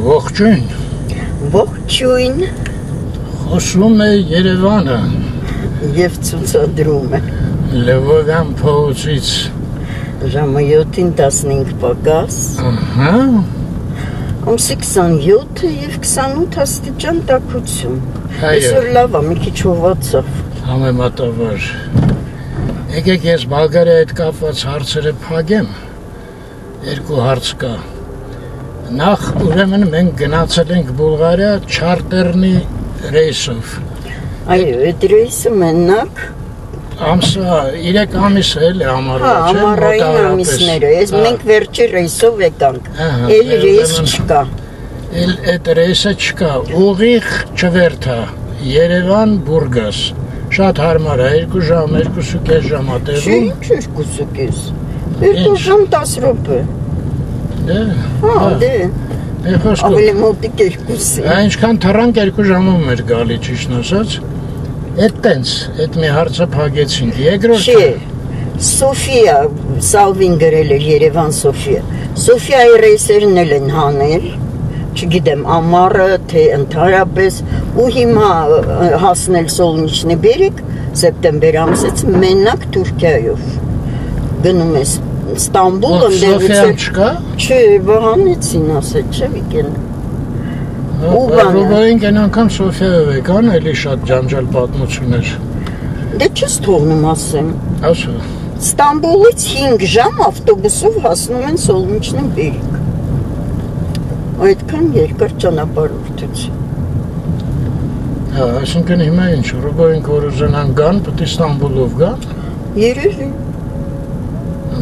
Ողջույն։ Ողջույն։ Խոսում է Երևանը Եվ ցուցադրում է Լևովյան փողոցից ժամը 7-ին 15 պակաս։ Ահա։ Ամսի 27-ը եւ 28 աստիճան տաքություն։ Այո։ Այսօր լավ է, մի քիչ հովացավ։ Համեմատաբար։ Եկեք ես Բալգարիայի հետ կապված հարցերը փակեմ։ Երկու հարց կա։ Նախ ուրեմն մենք գնացել ենք Բուլղարիա չարտերնի ռեյսով։ Այո, այդ ռեյսը մենակ Ամսը 3 ամիս էլ է ամառվա, չէ՞։ Ամառային ամիսները, ես մենք վերջի ռեյսով եկանք։ Էլ ռեյս չկա։ Էլ այդ ռեյսը չկա, ուղիղ չվերթա, Երևան Բուրգաս։ Շատ հարմար է, 2 ժամ, 2.5 ժամ է տևում։ Ինչ 2.5։ 2 ժամ 10 րոպե։ Դե։ Ավելի մոտիկ 2-ի։ Այնքան թռանք 2 ժամում էր գալի, ճիշտ ասած։ Այդ տենց, այդ մի հարցը փակեցինք։ Երկրորդ Չէ, Սոֆիա, Սալվին գրել էր Երևան Սոֆիա։ Սոֆիայի ռեյսերն էլ են հանել, չգիտեմ, ամառը, թե ընդհանրապես, ու հիմա հասնել Սոլնիչնի բերեկ, սեպտեմբեր ամսից մենակ Թուրքիայով։ Գնում ես Ստամբուլ, Սոֆիան չկա։ Չէ, վահանեցին ասել, չէ՞ Վիկեն։ Ռուբային կեն անգամ Սոֆիայով եկան, էլի շատ ջանջալ պատմություններ։ Դե չես թողնում ասեմ։ Ասա։ Ստամբուլից 5 ժամ ավտոբուսով հասնում են Սոլնիչնի բերեկ։ Այդքան երկար ճանապարհորդություն։ Հա, այսինքն հիմա ինչ, Ռուբային որ ուզենան գան, պետք է Ստամբուլով գան։ Երևի։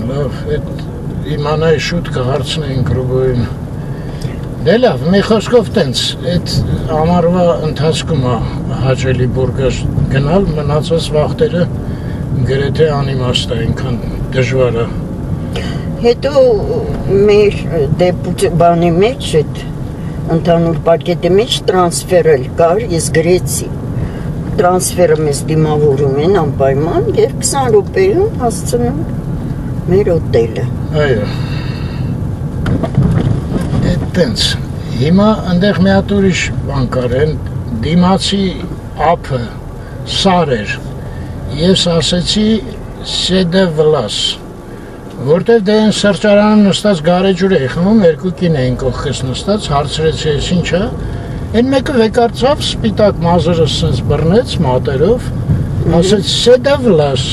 Լավ, այդ իմանայի շուտ կհարցնեինք Ռուբային։ Դե լավ, մի խոսքով տենց, այդ ամառվա ընթացքում հաճելի Բուրգաս գնալ, մնացած վաղտերը գրեթե անիմաստ է, այնքան դժվար է։ Հետո մեր բանի մեջ այդ ընդհանուր պակետի մեջ տրանսֆեր էլ կար, ես գրեցի։ Տրանսֆերը մեզ դիմավորում են անպայման եւ 20 րոպեում հասցնում մեր օտելը։ Այո։ Տենց, հիմա ընդեղ մի հատ ուրիշ բան կար, դիմացի ափը սար էր, ես ասեցի Սեդե Վլաս, որտև դե են սրճարանում նստած գարեջուր էի խմում, 2 կին էին կողքես նստած, հարցրեցի ես ինչա, են մեկը վեկարծավ, սպիտակ մազերը սենց բռնեց մատերով, ասեց Սեդե Վլաս,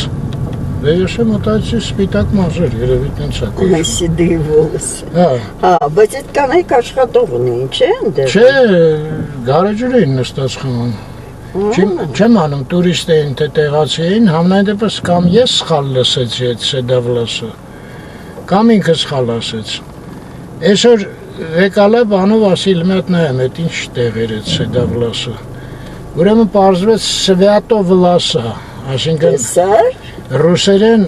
Դե ես եմ մտածի սպիտակ մազեր, երևի տենց է կոչ։ Սիդի վոլսը։ Հա, բայց այդ կանայք աշխատող ունեին, չէ՞ ընդեղ։ Չէ, գարեջուր էին նստած խմում։ Չեմ անում, տուրիստ էին, թե տեղացի էին, համենայն դեպս կամ ես սխալ լսեցի այդ Սեդե Վլասը, կամ ինքը սխալ ասեց։ Այսօր եկալա բանով ասիլ մի հատ նայեմ, այդ ինչ տեղ էր այդ Սեդե Վլասը։ Ուրեմն պարզվեց Սվյատո Վլասը, այսինքն ռուսերեն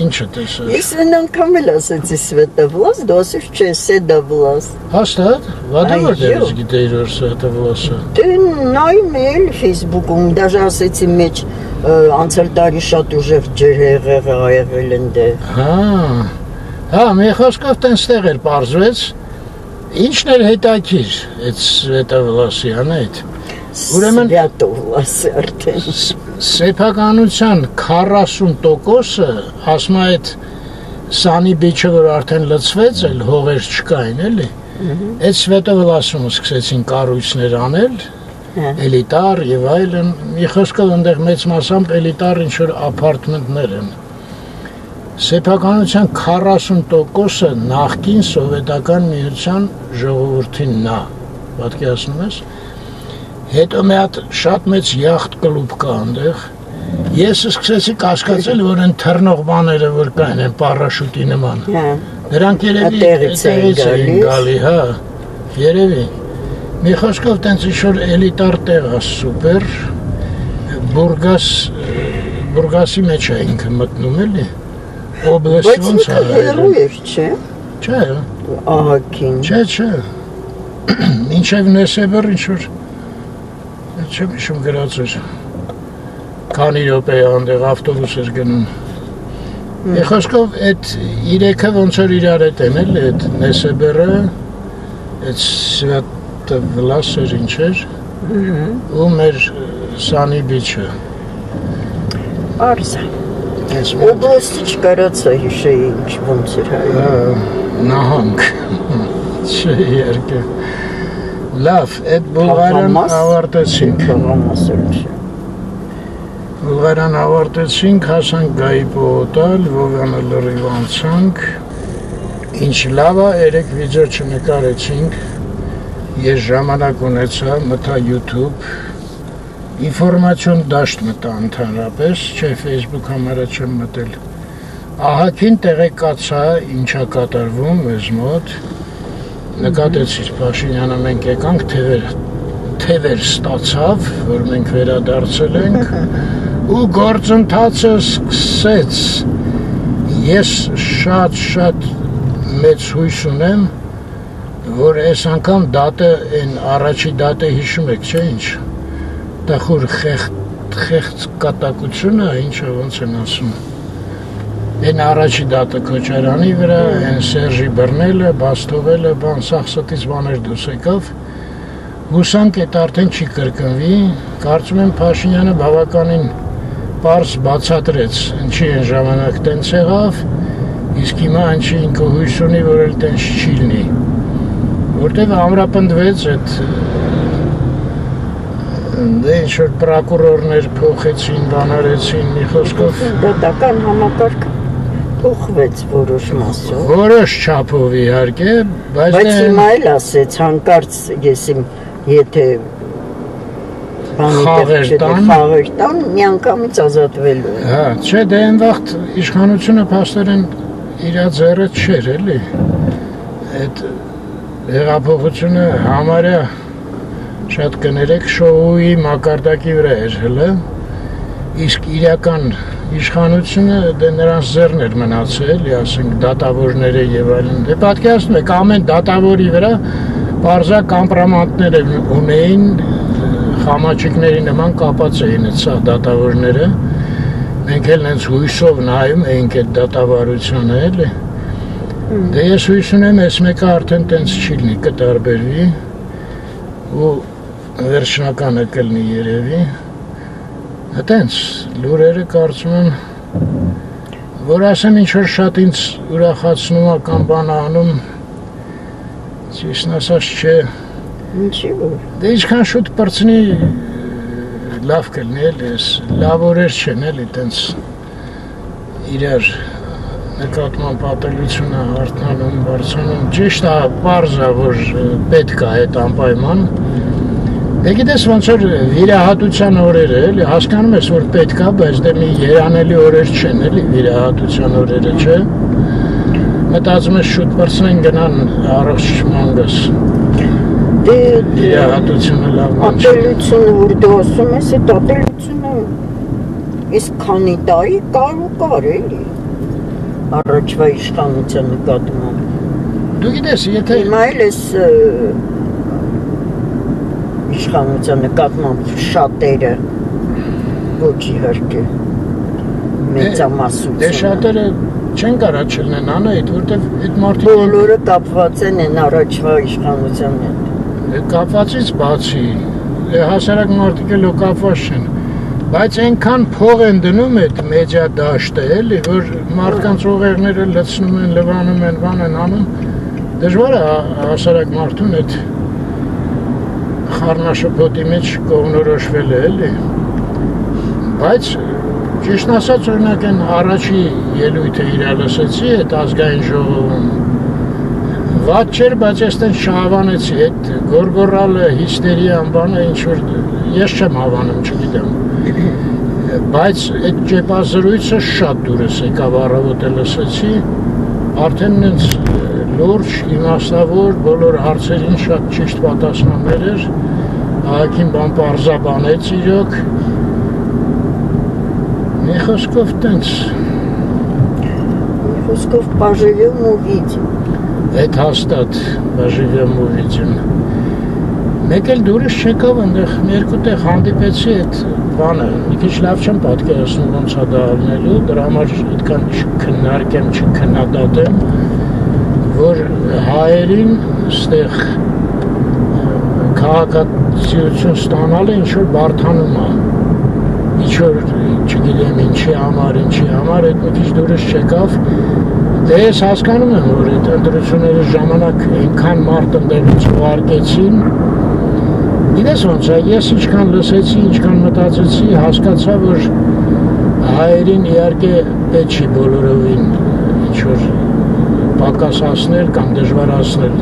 ինչը տեսա։ Ես այն անգամ էլ ասեցի Սվետա Վլաս, դու ասես չէ Սեդա Վլաս։ Հաստատ, վադավոր դերս գիտեիր որ Սվետա Վլասը։ Դե նայում էլ Facebook-ում, դաժե ասեցի մեջ անցյալ տարի շատ ուժեղ ջրհեղեղ ա եղել ընդեղ։ Հա, մի խոսքով տենստեղ էր պարզվեց։ Ինչն էր հետաքրքիր այդ Սվետա Վլասի անետ։ Ուրեմն Սվյատովլասը արդեն սեփականության 40%-ը ասում է այդ Սանի բիչը որ արդեն լցվեց, էլ հողեր չկային, էլի։ Այդ Սվետովլասում սկսեցին կառույցներ անել, էլիտար եւ այլն, մի խոսքով այնտեղ մեծ մասամբ էլիտար ինչ-որ ապարտմենտներ են։ Սեփականության 40%-ը նախկին սովետական միության ժողովրդինն է, պատկերացնում ես։ Հետո մի հատ շատ մեծ յախտ կլուբ կա այնտեղ։ Ես սկսեցի կասկածել, որ այն թռնող բաները որ կային, այն պարաշուտի նման։ Նրանք երևի տեղից էին գալի, հա, երևի։ Մի խոսքով տենց ինչ-որ էլիտար տեղ է, սուպեր, Բուրգասի մեջ է ինքը մտնում էլի։ Օբլեստ ոնց է։ Բայց հեռու էր, չէ։ Չէ։ Ահագին։ Չէ։ Մինչև Նեսեբեր ինչ-որ չեմ հիշում գրած էր, քանի րոպե այնտեղ ավտոբուս էր գնում։ Մի խոսքով այդ 3-ը ոնց որ իրար հետ են էլ, այդ Նեսեբերը, այդ հատը վլաս էր ինչ էր ու մեր սանի բիչը Արզա Օբլոստի չկարացա հիշեի ինչ ոնց էր հայ նահանք չէ երկը լավ, այդ Բուլղարան ավարտեցինք Բուլղարան ավարտեցինք, հասանք Գայի պողոտալ, Վովյանը լրիվ անցանք Ինչ լավ է, երեք վիդեո չնկարեցինք Ես ժամանակ ունեցա, մտա YouTube Ինֆորմացիոն դաշտ մտա ընդհանրապես, չէ Facebook համարը չեմ մտել Ահագին տեղեկացա, ինչա կատարվում մեզ մոտ Նկատեցիր Փաշինյանը մենք եկանք թևեր ստացավ, որ մենք վերադարձել ենք ու գործընթացը սկսեց Ես շատ մեծ հույս ունեմ, որ այս անգամ դատը, այն առաջի դատը հիշում եք, չէ ինչ Տխուր խեղծ կատակությունը, ինչը ոնց են ասում Այն առաջի դատը Քոչարյանի վրա, այն Սերժի բռնելը, բաց թողելը, բան սախստից բաներ դուրս եկավ Հուսանք այդ արդեն չի կրկնվի, կարծում եմ Փաշինյանը բավականին պարզ բացատրեց, ինչի այն ժամանակ տենց եղավ, իսկ հիմա ինչի ինքը հույս ունի, որ էլ տենց չի լինի Որտև ամրապնդվեց այդ ինչ-որ պրակուրորներ փոխեցին, բանարեցին, մի խոսքով Դատական համակարգ փոխվեց որոշ մասով Որոշ չափով իհարկե, բայց հիմա էլ ասեց հանկարծ ես իմ եթե խաղեր տան մի անգամից ազատվելու Հա, չէ, դե այն վաղտ իշխանությունը փաստորեն իր ձեռը չէր էլի Այդ հեղափոխությունը համարյա շատ կներեք շոուի մակարդակի վրա էր հլը իսկ իրական իշխանությունը դե նրանց ձեռն էր մնացել, ասենք դատավորները եւ այլն։ Դե պատկերացնում եք ամեն դատավորի վրա բարձա կամպրոմանտներ ունեին, խամաչիկների նման կապած էին այդ սա դատավորները։ Մենք էլ հենց հույսով նայում էինք այդ դատավարությանը, էլի։ Դե ես հույս ունեմ, այս մեկը արդեն տենց չի լինի, կտարբերվի ու վերջնականը կլինի երևի։ Այտենց լուրերը կարծում եմ, որ ասեմ ինչ-որ շատ ինձ ուրախացնում է կամ բան անում, ճիշտն ասած չէ։ Ինչի՞ որ։ Դե ինչքան շուտ պրծնի լավ կլինի էլի, լավ օրեր չեն էլի, տենց իրար նկատմամբ պատելությունը հարթնանում, բարձրանում, ճիշտ է, պարզ է, որ պետք է այդ անպայման Դե գիտես ոնց որ վիրահատության օրերը էլի, հասկանում ես որ պետք է, բայց դե մի երանելի օրեր չեն էլի, վիրահատության օրերը, չէ։ Մտածում ես շուտ պրծնեն գնան առողջ մանգաս։ Դե վիրահատությունը լավ բան չէ։ Ատելությունը որ դու ասում ես, այդ ատելությունը իսկ քանի տարի կար էլի։ Առաջվա իշխանության նկատմամբ։ Դու գիտես, եթե հիմա էլ էս իշխանության նկատմամբ շատերը ոչ իհարկե մեծամասնությունը Դե շատերը չեն կարա չլնեն անայդ, որտեվ այդ մարդիկ բոլորը կապված են առաջվա իշխանության հետ Կապվածից բացի, հասարակ մարդիկ էլ կապված չեն Բայց այնքան փող են դնում այդ մեդիա դաշտը էլի, որ մարդկանց ուղերները լցնում են, լվանում են, բան են անում Դժվար է հասարակ մարդուն այդ խառնաշփոթի մեջ կողմնորոշվել է էլի Բայց ճիշտն ասած օրինակ այն առաջի ելույթը իրա լսեցի այդ ազգային ժողովում Վատ չէր, բայց ես տենց չհավանեցի այդ գորգորալը, հիստերիան, բանը ինչ-որ ես չեմ հավանում, չգիտեմ Բայց այդ ճեպազրույցը շատ դուրս եկավ առավոտը լսեցի Արդեն նենց լուրջ, իմաստավոր, բոլոր հարցերին շատ ճիշտ պատասխաններ էր Ահագին բան պարզաբանեց իրոք Մի խոսքով տենց Մի խոսքով պաժivem увидим Այդ հաստատ պաժivem увидим Մեկ էլ դուրս չեկավ ընդեղ մի երկու տեղ հանդիպեցի այդ բանը Մի քիչ լավ չեմ պատկերացնում ոնց է դա առնելու Դրա համար այդքան չքննարկեմ, չքննադատեմ որ հայերին ստեղ քաղաքացիություն ստանալը ինչ որ բարթանում է։ Ինչ որ չգիտեմ ինչի համար, այդ մի քիչ դուրս չեկավ։ Դե ես հասկանում եմ, որ այդ ընտրությունների ժամանակ այնքան մարդ ընդերից ուղարկեցին։ Գիտես ոնց է, ես ինչքան լսեցի, ինչքան մտածեցի, հասկացա, որ հայերին իհարկե պետք չի բոլորովին ինչ-որ պակասացնել կամ դժվարացնել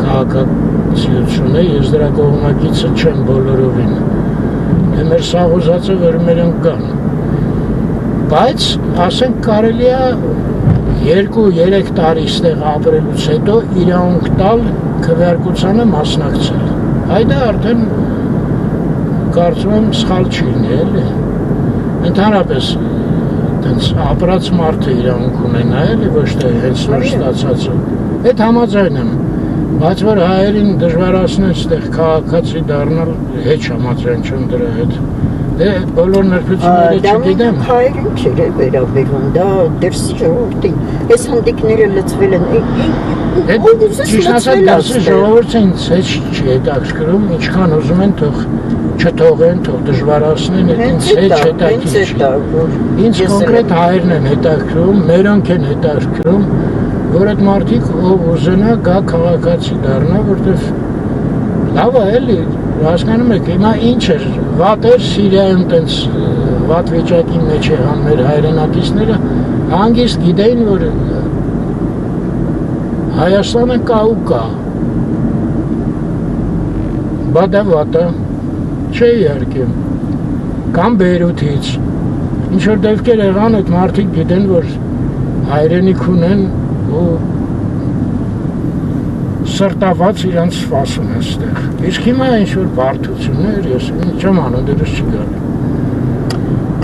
քաղաքացիությունը, ես դրա կողմնակիցը չեմ բոլորովին։ Դե մեր սաղ ուզածը որ մերոնք կան։ Բայց, ասենք կարելի է 2-3 տարի ստեղ ապրելուց հետո իրավունք տալ քվեարկությանը մասնակցել։ Այդ արդեն կարծում եմ սխալ չի լինի, էլի։ Ընդհանրապես տենց ապրած մարդը իրավունք ունենա, էլի, ոչ թե հենց նոր ստացածը։ Այդ համաձայն եմ, բայց որ հայերին դժվարացնել ստեղ քաղաքացի դառնալ հետ համաձայն չեմ դրա հետ։ Դե բոլոր նրբությունները չգիտեմ։ Հայերին չէր վերաբերում, դա դրսի ժողովրդին։ Այս հանդիկները լծվել են։ Ճիշտ ասած, դասի ժողովուրդին heç չի հետաքրքրում, ինչքան ուզում են թող չթողեն, թող դժվարացնեն, ինձ հետ հետաքրքիր չի։ Ինձ կոնկրետ հայերն են հետաքրքրում, մերոնք են հետաքրքրում, որ այդ մարդիկ ով ուզենա գա քաղաքացի դառնա, որտեվ լավ է էլի, հասկանում եք, հիմա ինչ էր, վատ էր Սիրիայում տենց վատ վիճակի մեջ եղան մեր հայրենակիցները, հանգիստ գիտեին, որ Հայաստանը կա ու կա, բա դա վատ է, չէ իհարկե, կամ Բեյրութից, ինչ-որ դեպքեր եղան, այդ մարդիկ գիտեն, որ հայրենիք ունեն ու սրտաված իրանց սպասում են ստեղ։ Իսկ հիմա ինչ-որ բարդություններ, ես չեմ անում դրս չգալ։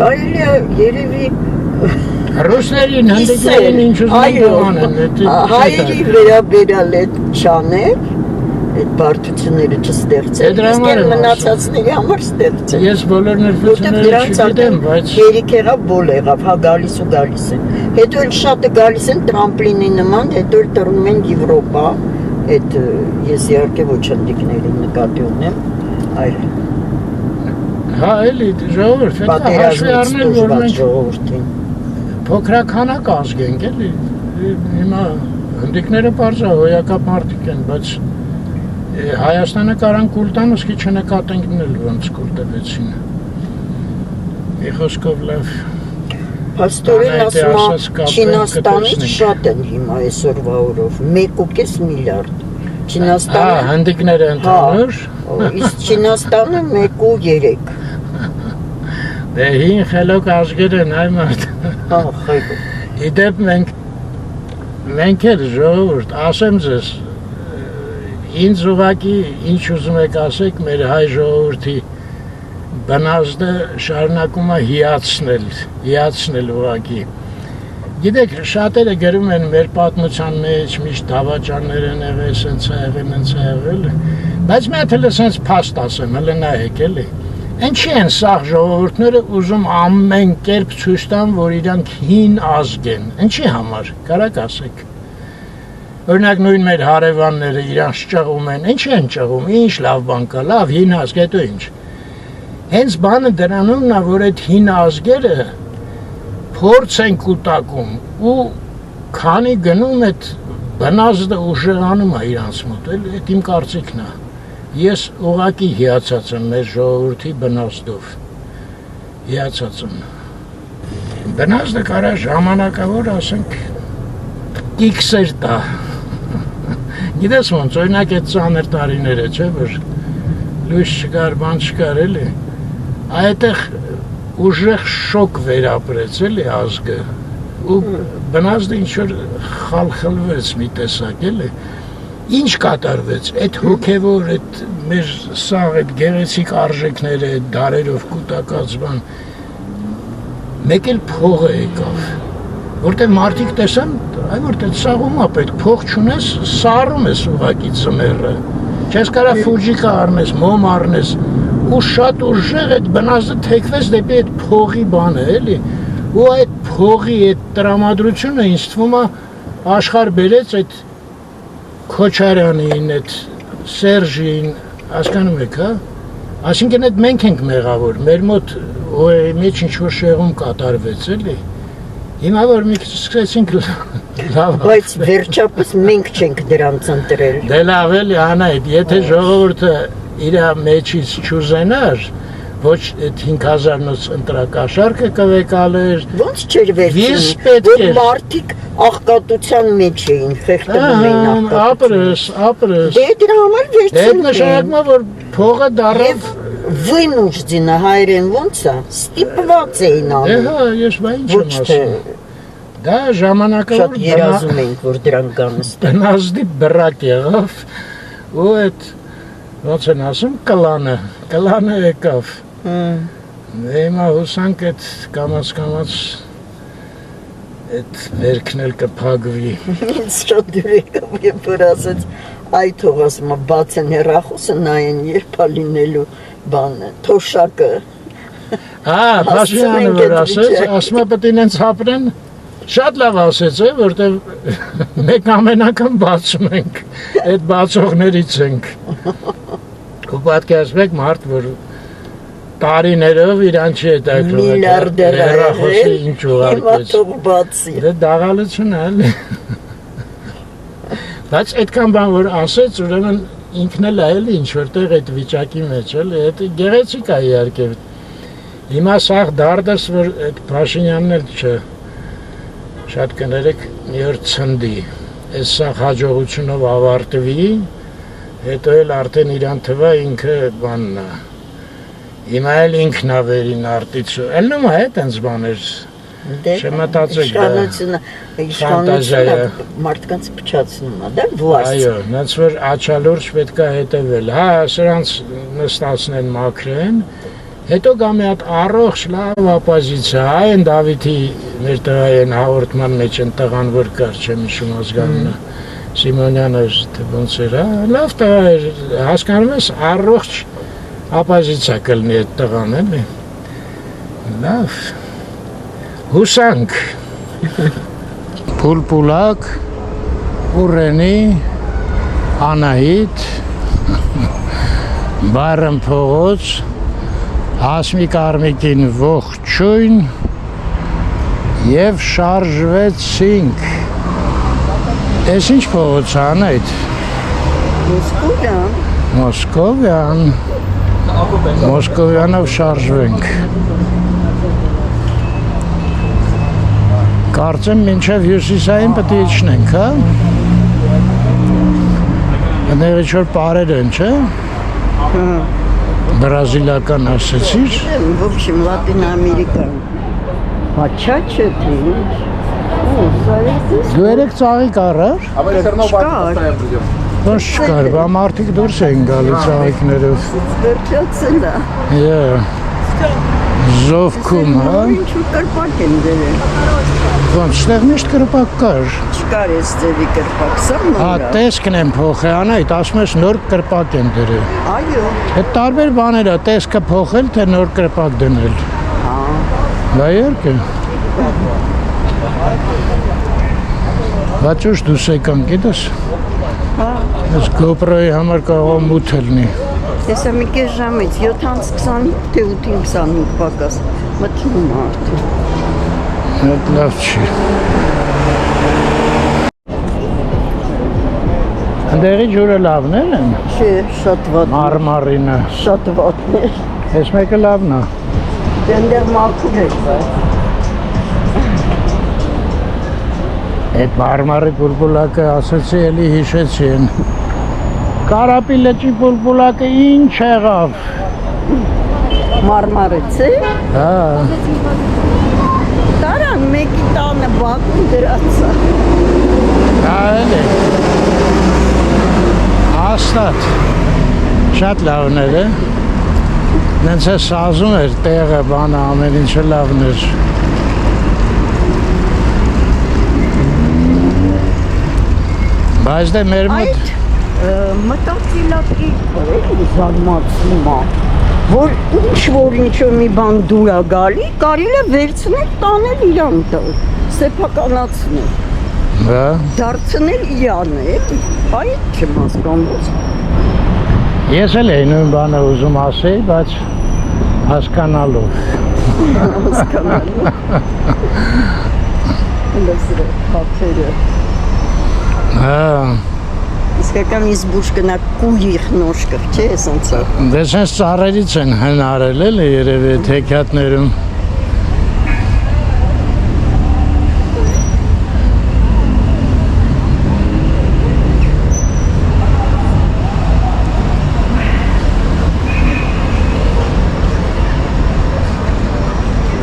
Կարելի է երևի Ռուսներին, հնդիկներին ինչ ուզում են անեն։ Հայերի վերաբերյալ այդ չաներ, այդ բարդությունները չստեղծել, իսկ են մնացածների համար ստեղծել։ Ես բոլոր նրբությունները չգիտեմ, բայց երիք եղավ, բոլ եղավ, հա գալիս ու գալիս են։ Հետո էլ շատը գալիս են տրամպլինի նման, հետո էլ տրվում են Եվրոպա, այդ ես իհարկե ոչ հնդիկներին նկատի ունեմ, այլ հա էլի ժողովուրդ, պետք է հաշվի առնել, որ մենք փոքրաքանակ ազգ ենք, էլի, հիմա հնդիկները պարզ է, հոյակապ մարդիկ են, բայց Հայաստանը կարան կուլ տան, ոսկի չնկատենք նել ոնց կուլ տվեցին։ Մի խոսքով լավ։ Փաստորեն ասում է Չինաստանից շատ են հիմա այսօրվա օրով, 1.5 միլիարդ։ Չինաստանը հնդիկները ընդհանուր։ Իսկ Չինաստանը 1.3։ Դե հին խելոք ազգեր են այ մարդ։ Հա, խելոք։ Իդեպ մենք էլ ժողովուրդ, ասեմ ձեզ, ինձ ուղղակի ինչ ուզում եք ասեք, մեր հայ ժողովրդի բնազդը շարունակում է հիացնել ուղղակի։ Գիտեք, շատերը գրում են մեր պատմության մեջ, միշտ դավաճաններ են եղել, սենց է եղել, բայց մի հատ էլ սենց փաստ ասեմ, հələ նայեք էլի։ Ինչի են սաղ ժողովուրդները ուզում ամեն կերպ ցույց տան, որ իրանք հին ազգ են։ Ինչի համար, կարաք ասեք։ Օրինակ նույն մեր հարևանները իրանց ճղում են, ինչ են ճղում, ինչ լավ բան կա, լավ հին ազգ, հետո ինչ։ Հենց բանը դրանումն է, որ այդ հին ազգերը փորձ են կուտակում ու քանի գնում այդ բնազդը ուժեղանում է իրանց մոտ, այդ իմ կարծիքն է։ Ես ուղղակի հիացած եմ մեր ժողովրդի բնազդով, հիացած եմ։ Բնազդը կարա ժամանակավոր, ասենք, իքսեր տա։ Գիտես ոնց, օրինակ այդ ծանր տարիները, չէ, որ լույս չկար, բան չկար, էլի, այդտեղ ուժեղ շոկ վերապրեց, էլի ազգը, ու բնազդը ինչ-որ խալխլվեց մի տեսակ, էլի, ինչ կատարվեց, այդ հոգևոր, այդ մեր սաղ, այդ գեղեցիկ արժեքները, այդ դարերով կուտակած բան, մեկ էլ փողը եկավ, որտեղ մարդիկ տեսան, այ որտեղ սաղում է պետք, փող չունես, սառում ես ուղղակի ձմեռը, չես կարա ֆուջիկա առնես, մոմ առնես, ու շատ ուժեղ այդ բնազդը թեքվեց դեպի այդ փողի բանը, էլի, ու այդ փողի այդ տրամադրությունը ինձ թվում է աշխարհ բերեց այդ Քոչարյանին, այդ Սերժին, հասկանում եք, հա։ Այսինքն այդ մենք ենք մեղավոր, մեր մոտ մեջ ինչ-որ շեղում կատարվեց, էլի։ Հիմա որ մի քիչ սկսեցինք լավ։ Բայց վերջապես մենք չենք դրանց ընտրել։ Դե լավ էլի, Անահիտ, եթե ժողովուրդը իր մեջից չուզենար, ոչ այդ 5000-նոց ընտրակաշառքը կվեկալեր։ Ոնց չէր վերցնում, որ մարդիկ աղքատության մեջ էին, խեղդվում էին աղքատության։ Ապրես։ Դե դրա համար Դե վերցնում նշանակում է, որ փողը դառավ վնուժդինը հայրեն ոնց է, ստիպված էին Դե անում։ հա, ես բա ինչ եմ Ոչ թե ասում։ Դա ժամանակավոր շատ երազում ենք, որ դրանք գան ստեղ։ բնազդի բրակ եղավ ու այդ ոնց են ասում կլանը եկավ։ Դե հիմա հուսանք այդ կամաց այդ վերքն էլ կփակվի։ Ինձ շատ դուր եկավ, երբ որ ասեց այ թող ասում բաց են հեռախոսը նայեն երբ է լինելու բանը, թոշակը։ Փաշինյանը որ ասեց, ասում է պետք է ինձ ապրեն։ Շատ լավ ասեց, որտեվ մեկ ամեն անգամ բացում ենք, այդ բացողներից ենք։ Ու պատկերացրեք մարդ, որ տարիներով իրան չի հետաքրքրում Միլիարդեր հեռախոսը ինչ հիմա ուղարկեց։ թող բացի։ Դե դաղալություն է, էլի։ Բայց այդքան բան որ ասեց, ուրեմն ինքն էլ է էլի ինչ որտեղ այդ վիճակի մեջ էլի, այդ գեղեցիկ է իհարկե։ Հիմա սա դարդս որ այդ Փաշինյանն էլ չէ։ Շատ կներեք մի օր ցնդի։ Այս սա հաջողությունով ավարտվի, հետո էլ արդեն իրան թվա ինքը բանն է։ Հիմա էլ ինքն է վերին արտից։ Ելնում է այդպես բաներ։ Չմտածեք դա։ Իշխանությունը մարդկանց փչացնում է, դա վլաստ։ Այո, նենց որ աչալուրջ պետք է հետևել։ Հա, սրանց նստացնեն մաքրեն, հետո գա մի հատ առողջ լավ օպոզիցիա, այն Դավիթի մեր տղային հաղորդման մեջ են տղան որ կար, չեմ հիշում ազգանունը, Սիմոնյանը ոնց էր, լավ տղա էր, հասկանում ես, առողջ օպոզիցիա կլինի այդ տղան, էլի։ Լավ։ Հուսանք Պուլպուլակ, Ուրենի, Անահիտ, Բարն փողոց, Հասմիկ Արմիկին ողջույն և շարժվեցինք։ Ես ինչ փողոց է Անահիտ։ Մոսկովյան։ Մոսկովյանով շարժվենք։ Կարծեմ մինչև հյուսիսային պետք է իջնենք, հա։ Այնտեղ ինչ-որ պարեր են, չէ։ Բրազիլական ասեցիր։ В общем, Латин Америкան։ Հաչաչը թե ինչ։ Դու երեք ծաղիկ առար։ Չկար։ Ոնց չկար, բա մարդիկ դուրս էին գալի ծաղիկներով։ Վերջացել է։ Զովքում, հա։ Ինչ կրպակ են դրել։ Ոնց, ստեղ միշտ կրպակ կար։ Չկար էս ձևի կրպակ, սա նոր Հա, է։ տեսքն են փոխել, Անահիտ, ասում ես նոր կրպակ են դրել։ Այո։ Այդ տարբեր բաներ է, տեսքը փոխել, թե նոր կրպակ դնել։ Հա։ Դա իհարկե։ Բայց ուշ դուս եկան, գիտես։ Հա։ Այս GoPro-ի համար կարող է մութ լինի։ Հեսա մի կես ժամից 7:25 թե 8:25 պակաս մտնում արդեն։ Այդ լավ չի։ Այնտեղի ջուրը լավներ են։ Չէ, շատ վատ։ Մարմարինը։ Շատ վատն է։ Այս մեկը լավն է։ Դեռ մաքուր է։ Այդ մարմարի պուլպուլակը ասեցի էլի հիշեցի են։ Կարապի լճի պուլպուլակը ինչ եղավ։ Մարմարից է։ Հա։ Տարան մեկի տանը Բաքուն դրած է։ Դա էլի։ Հաստատ։ Շատ լավներ է։ Նենց է սազում էր տեղը, բանը, ամեն ինչը լավն էր։ Բայց դե մեր մոտ Այդ մտածիլակի զարմացնում է, որ ինչ-որ մի բան դուր է գալի, կարելի է վերցնել, տանել իրան տալ, սեփականացնել, Հա։ դարձնել իրան է, այդ չեմ հասկանում։ Ես էլ էի նույն բանը ուզում ասեի, բայց հասկանալով։ Հասկանալու։ Լսրը, հապերը։ Հա։ Իսկական իզբուշկնա կույիխ նոշկղ, չէ սանց է։ Դե սենց ծառերից են հնարել էլի երևի թեքյատներում։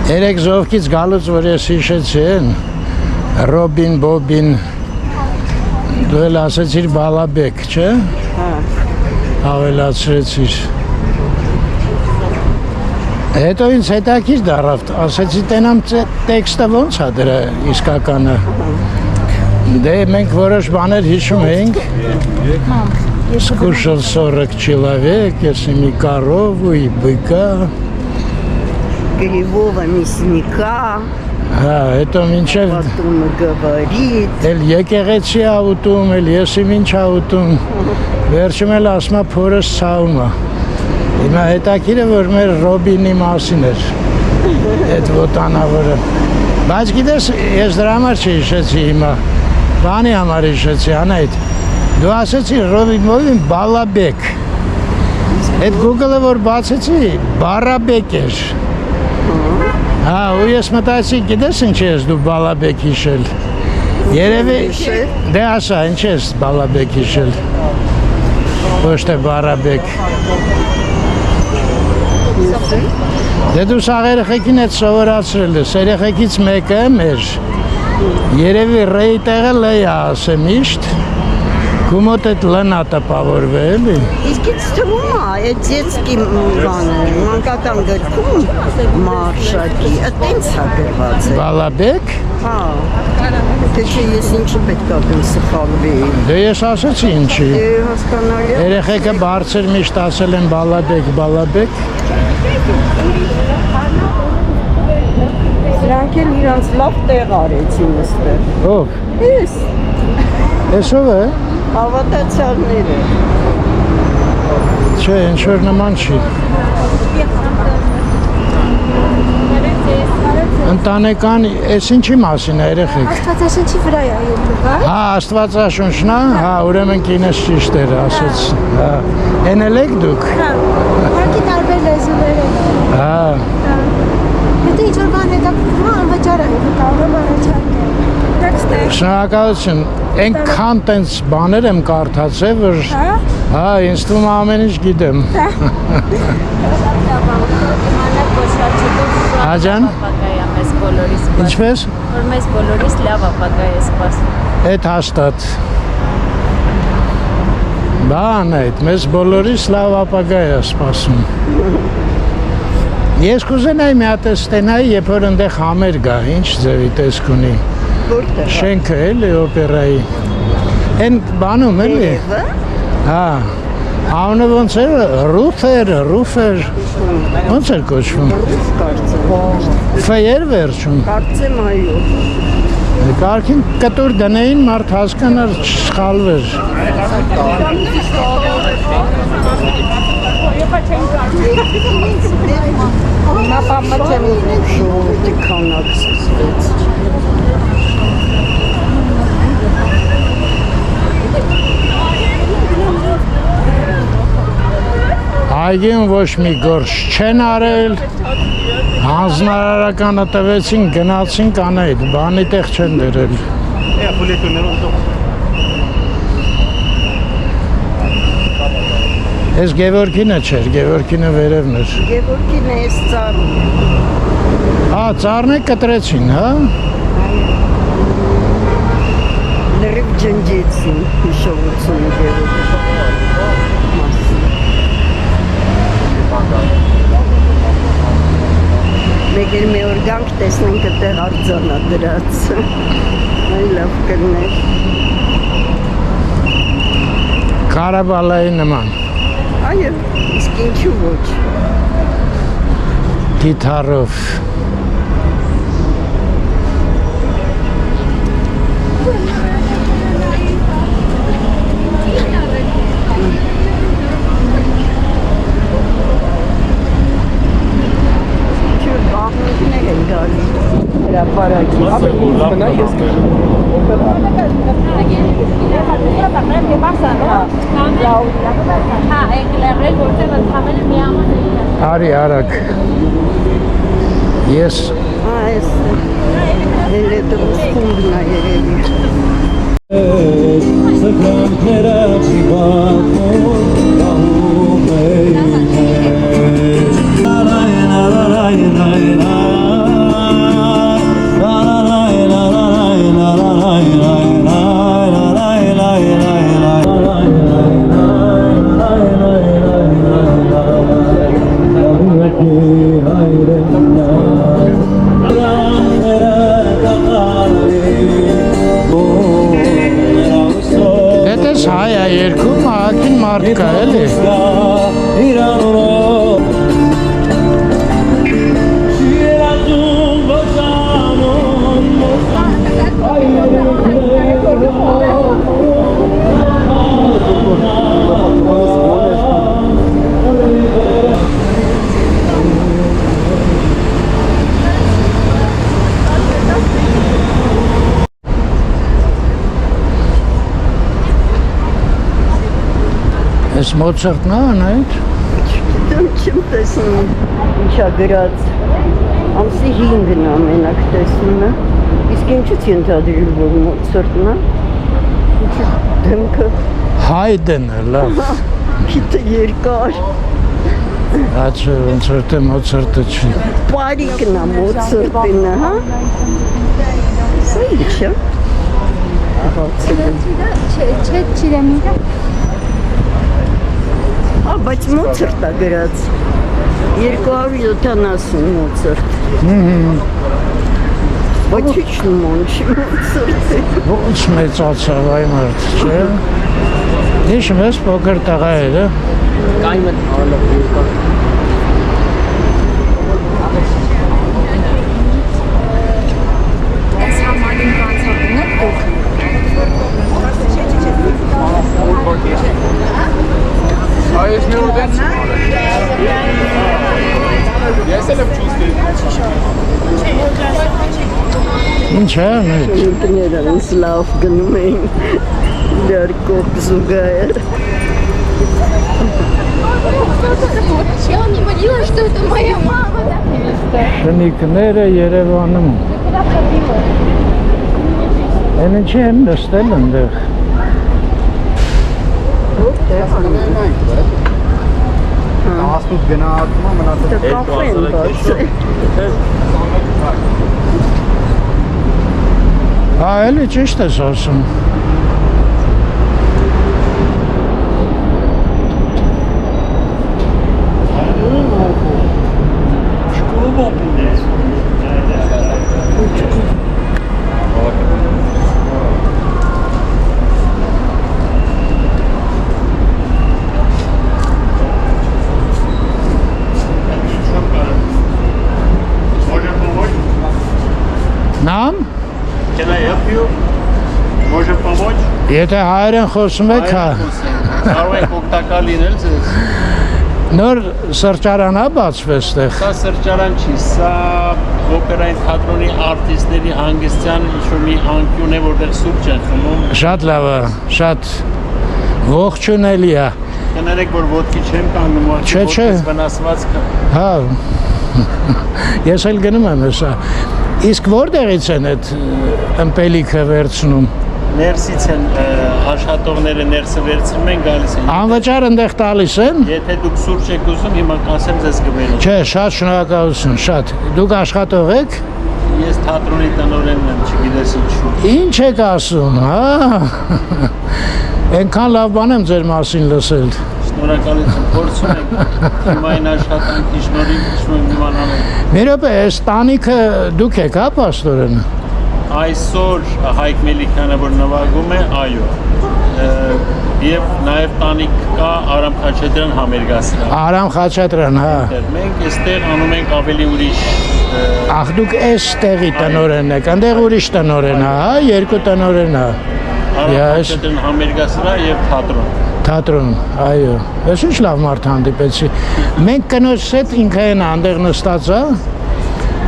Երեք զովքից գալուց, որ ես հիշեցի են, Ռոբին, Բոբին, դու էլ ասեցիր Բալաբեկ, չէ? Հա։ Ավելացրեցիր։ Հետո ինձ հետաքրքիր դառավ, ասեցի տենամ տեքստը ոնց է դրա իսկականը։ Դե մենք որոշ բաներ հիշում էինք։ Скушал 40 человек, если не корову и быка. Кривого мясника. Հա, հետո մինչև Потом говорит. էլ եկեղեցի ավուտում, էլ եսի մինչ ավուտում, վերջում էլ ասում է փորս ցավում է։ Հիմա հետաքրքիր է, որ մեր Ռոբինի մասին էր այդ ոտանավորը։ Բայց գիտես, ես դրա համար չհիշեցի հիմա, բանի համար հիշեցի, Անահիտ։ Դու ասեցի Ռոբին Բալաբեկ։ Այդ Google-ը որ բացեցի, Բարաբեկ էր։ Հա, ու ես մտածի, գիտես ինչ ես դու Բալաբեկ հիշել։ Երևի, դե ասա, ինչ ես Բալաբեկ հիշել։ Ոչ թե Բարաբեկ։ Դե դու սաղ երեխեքին հետ սովորացրել ես, երեխեքից մեկը մեր, երևի ռեի տեղը լեյ ասեմ իշտ, Կումոտ էդ լնա տպավորվե էլի։ Իսկ ինձ թվում է, այդ ձեցկի բանը, մանկական գրքում մարշակի, այդտենց է գրված է։ Բալաբեկ։ Հա, թե չէ ես ինչի պետք է դեմ սխալվի։ Դե ես ասեցի ինչի։ Դե հասկանալի է։ Երեխեքը բարձր միշտ ասել են Բալաբեկ, Բալաբեկ։ Սրանք էլ իրանց լավ տեղ արեցին այստեղ։ Ով։ Ես, Ես ով է։ հավատացյալները։ Չէ, ինչ-որ նման չի։ Ընտանեկան, ես ինչի մասին է երեխեք։ Աստվածաշնչի վրա է ելնուղ, Հա, Աստվածաշունչն է, հա, ուրեմն կինս ճիշտ էր, ասեց։ Հա, են էլ եք դուք։ հա, ուղղակի տարբեր լեզուներ են։ Հա, Հետո ինչ-որ բան հետաքրքրում է, անվճար է, կարող եմ առաջարկել։ Տեքստը։ շնորհակալություն։ Այնքան տենց բաներ եմ կարդացել, որ հա, ինձ թվում է ամեն ինչ գիտեմ։ Աջան։ Ինչպես։ Որ մեզ բոլորիս լավ ապագա է սպասում։ Այդ հաստատ։ Բան այդ, մեզ բոլորիս լավ ապագա է սպասում։ Ես կուզենայի մի հատ ստենայի, երբ որ ընդեղ համեր գա, ինչ ձևի տեսք ունի։ Որտեղ։ Շենքը էլի օպերայի։ Են բանում էլի։ Երևը։ Հա։ Անունը ոնց էր, Ռուֆեր։ Ոնց էր կոչվում։ Ռուս կարծեմ։ Ֆեյեր վերջում։ Կարծեմ այո։ Կարգին կտուր դնեին, մարդ հասկանար չսխալվեր։ Հիմա պամաչեմ ժողովրդի քանակ սկսվեց։ Այգին ոչ մի գործ չեն արել, հանձնարարականը տվեցին, գնացին կանայդ, բանի տեղ չեն դրել։ Ես Գևորգինը չէր, Գևորգինը վերևն էր։ Գևորգին է ես ծառն։ Հա, ծառն է կտրեցին, հա։ Լրիվ ջնջեցին հիշողությունը Գևորգի։ Մեկ էլ մի օր գանք տեսնենք այդտեղ արձանա դրած։ Այ լավ կներ։ Կարաբալայի նման, Այո, իսկ ինչու ոչ։ գիթարով։ Արի արագ։ Ես Այս էլեկտրոսկումն է երևի։ Սքանքները չիվակոն կահում Դետես հայ է երկում, ահագին մարդ կա էլի։ Ես Մոցարտն է անայդ։ Չգիտեմ, չեմ տեսնում ինչա գրած։ Ամսի 5-ն ամենակ տեսնում է։ Իսկ ինչից ենթադրել, որ Մոցարտն է։ Ինչի դեմքը Հայդենը, լավ։ գիտե երկար։ Աչը ոնց որ թե Մոցարտը չի։ Պարիկն է Մոցարտինը, հա։ Սա ինչ է։ չիրեմ իրա։ Բայց Մոցարտ է գրած 270 Մոցարտ։ Բայց ինչ նման չի Մոցարտը։ Ոնց մեծացավ այ մարդ, չէ։ Հիշում ես փոքր տղա էր, Կայմը արելով երկար Այս համանին կանցապն է դուք։ Այս մի ուտեց։ Ես էլ եմ ճուստի։ Ինչ է, մեծ։ Ինքները ինձ լավ գնում էին դեր կոպ զուգայր։ Я не поняла, что это моя мама. Շնիկները Երևանում։ Են ինչի են նստել ընդեղ։ Ասում գնահատումը մնացել։ Դա կաֆեն բաց է։ Հա, էլի ճիշտ ես ասում։ Նամ, Can I help you? Može pomoć? եթե հայերեն խոսում եք, հա, Կարող եք օգտակար լինել ձեզ։ նոր սրճարան է բացվել ստեղ։ Սա սրճարան չի, սա օպերային թատրոնի արտիստների հանգստյան ինչ-որ մի անկյուն է, որտեղ սուրճ են խմում։ Շատ լավ է, շատ ողջունելի է։ Կներեք, որ ոտքի չեմ կանգնում, Չէ, արդյոք չէ։ ոտքս վնասված կա։ Հա, ես էլ գնում եմ հեսա։ Իսկ որտեղից են այդ ըմպելիքը վերցնում։ Ներսից են աշխատողները ներսը վերցնում են, գալիս են։ Անվճար ընդեղ տալիս են։ Եթե դուք սուրճ եք ուզում, հիմա կասեմ ձեզ գվելու։ Չէ, շատ շնորհակալություն, շատ։ Դուք աշխատող եք։ Ես թատրոնի տնօրենն եմ, չգիտես ինչու։ Ինչ եք ասում, հա։ Այնքան լավ բան եմ ձեր մասին լսել։ Շնորհակալություն, փորձում ենք հիմա այն աշխատանքի շնորհիվ իշխում եմ իմանալ։ Մի րոպե, այս տանիքը դուք եք, հա, պաստորեն։ Այսօր Հայկ Մելիքյանը որ նվագում է, այո։ Եվ նաև տանիք կա Արամ Խաչատրյան համերգասրահ։ Արամ Խաչատրյան, հա։ Մենք այստեղ անում ենք ավելի ուրիշ Ախ, դուք այս տեղի տնօրենն եք, այնտեղ ուրիշ տնօրեն է, հա, երկու տնօրեն է։ Արամ Yes. Խաչատրյան համերգասրահ եւ թատրոն։ Թատրոն, այո։ Ես ինչ լավ մարդ հանդիպեցի։ Մենք կնոջս հետ ինքը այն այնտեղ նստած է։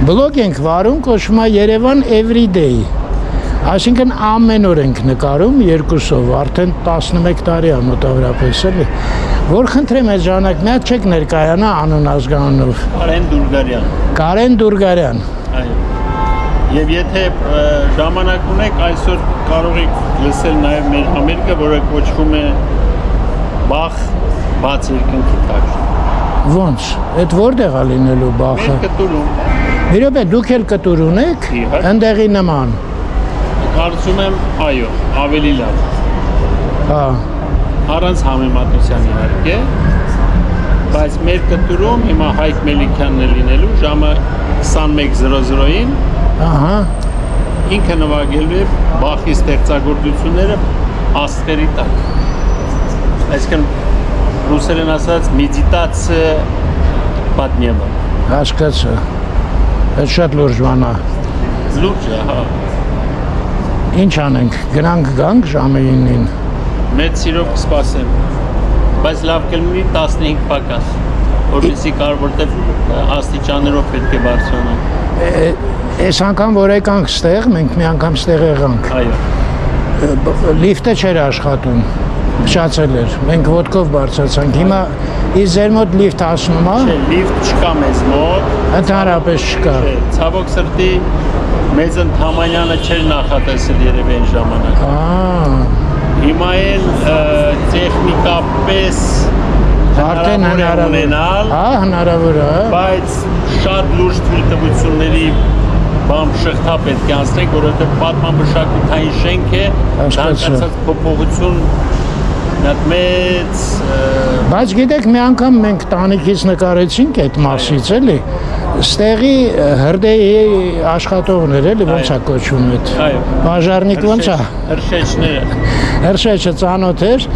Բլոգ ենք վարում, կոչվում է Երևան Every Day։ Այսինքն ամեն օր ենք նկարում երկուսով, արդեն 11 տարի է մոտավորապես էլի։ Որ խնդրեմ այդ ժամանակ մի հատ չեք ներկայանա անուն ազգանունով։ Կարեն Դուրգարյան։ Կարեն Դուրգարյան։ Այո։ Եվ եթե ժամանակ ունեք, այսօր կարող եք լսել նաև մեր համերգը, որը կոչվում է Բախ բաց երկնքի տակ։ Ոնց։ Այդ որտեղ է լինելու Բախը։ Մեր կտուրում։ Մի րոպե, դուք էլ կտուր ունեք, Իհարկե։ ընդեղի նման։ Կարծում եմ, այո, ավելի լավ։ Հա։ Առանց համեմատության իհարկե, բայց մեր կտուրում հիմա Հայկ Մելիքյանն է լինելու ժամը 21:00-ին, Ահա։ ինքը նվագելու է Բախի ստեղծագործությունները աստղերի տակ։ Այսինքն ռուսերեն ասած մեդիտացիա պատմება։ Հասկացա։ Այդ շատ լուրջ բան է։ Լուրջ է, հա։ Ինչ անենք, գանք ժամը 9-ին։ Մեծ սիրով կսպասեմ, բայց լավ կլինի 15 պակաս, որպեսզի կարող որտեղ աստիճաններով պետք է բարձրանանք։ Այս անգամ որ եկանք ստեղ, մենք մի անգամ ստեղ եղանք։ Այո։ Լիֆտը չէր աշխատում, փչացել էր։ Մենք ոտքով բարձրացանք։ Հիմա իսկ ձեր մոտ լիֆտ հասնում է։ Չէ, լիֆտ չկա մեզ մոտ։ Ընդհանրապես չկա։ Չէ, ցավոք սրտի մեզ ընդհանրյանը չէր նախատեսել երևի այն ժամանակ։ Հիմա են տեխնիկապես Արդեն հնարավոր ունենալ, հա, հնարավոր է։ բայց շատ լուրջ թույլտվությունների բամ շղթա պետք է անցնենք, որովհետև պատմամշակութային շենք է, ցանկացած փոփոխություն նատ մեծ Բայց գիտեք, մի անգամ մենք տանիքից նկարեցինք այդ մասից, էլի։ Ստեղի հրդեհի աշխատողներ էլի ոնց է կոչվում այդ։ Այո։ Բաժարնիկ ոնց է։ հրշեջները։ Հրշեջը ծանոթ էր։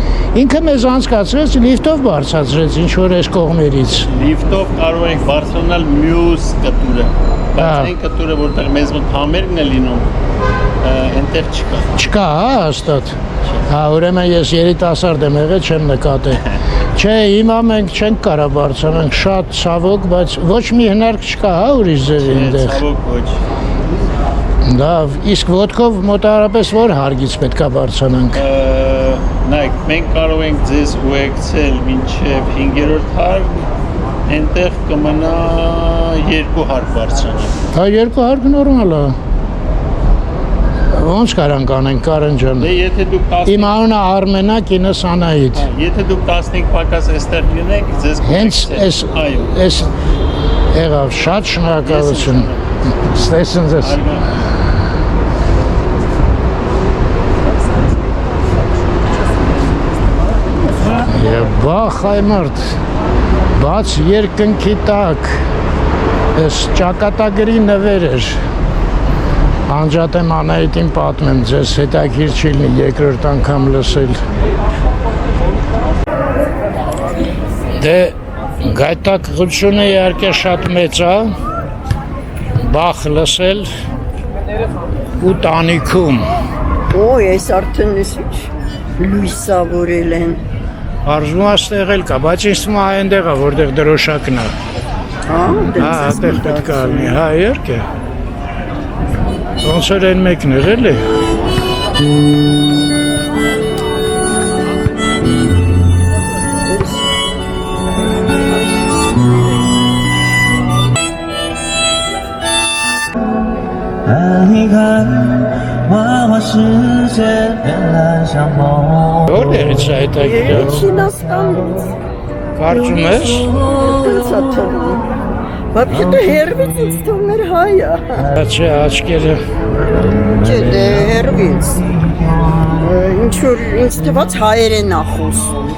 Ինքը մեզ անցկացրեց լիֆտով բարձրացրեց ինչ որ այս կողմերից։ Լիֆտով կարող ենք բարձրանալ մյուս կտուրը, բայց այն կտուրը, որտեղ մեզ մոտ համերգն է լինում, այնտեղ չկա։ Չկա, հա, հաստատ։ Հա, ուրեմն ես երիտասարդ եմ եղել, չեմ նկատել։ Չէ, հիմա մենք չենք կարող բարձրանանք, շատ ցավոք, բայց ոչ մի հնարք չկա, հա, ուրիշ ձևի այնտեղ։ Ցավոք ոչ։ Լավ, իսկ ոտքով մոտավորապես որ հարգից պետքա բարձրանանք։ Նայեք, մենք կարող ենք ձեզ ուղեկցել մինչև 5-րդ հարկ, այնտեղ կմնա 2 հարկ բարձրանալ։ Հա, 2 հարկ նորմալ է։ Ոնց կարանք անենք, Կարեն ջան։ Դե եթե դուք 10 Իմ անունը Արմեն է, կինս Անահիտ։ Եթե դուք 15 պակաս այստեղ լինեք, ձեզ Հենց էս այո։ էս եղավ, շատ շնորհակալություն։ Ստեսն ձեզ։ Եվ բախ այմարդ, բաց երկնքի տակ, էս ճակատագրի նվեր էր, անջատեմ Անահիտին պատմեմ, ձեզ հետաքրքիր չի լինի երկրորդ անգամ լսել։ Դե գայթակղությունը իհարկե շատ մեծ է, բախ լսել ու տանիքում։ Ոյ, այս արդեն լույսավորել են։ Արժում է ստեղել կա, բայց ինձ թվում է այնտեղ է, որտեղ դրոշակն է։ Հա, Հա, այդտեղ պետք է լինի, հա, իհարկե։ Ոնց էր այն մեկն էր, էլի։ Որտեղից է այդ այգիը։ Չինաստանից։ Կարծում ես։ Ոնց է թվում։ Вообще-то հերվից ինձ թվում էր հայ է։ Չէ, աչքերը։ Չէ, դե հերվից։ Ինչ որ ինձ թվաց հայերեն է խոսում։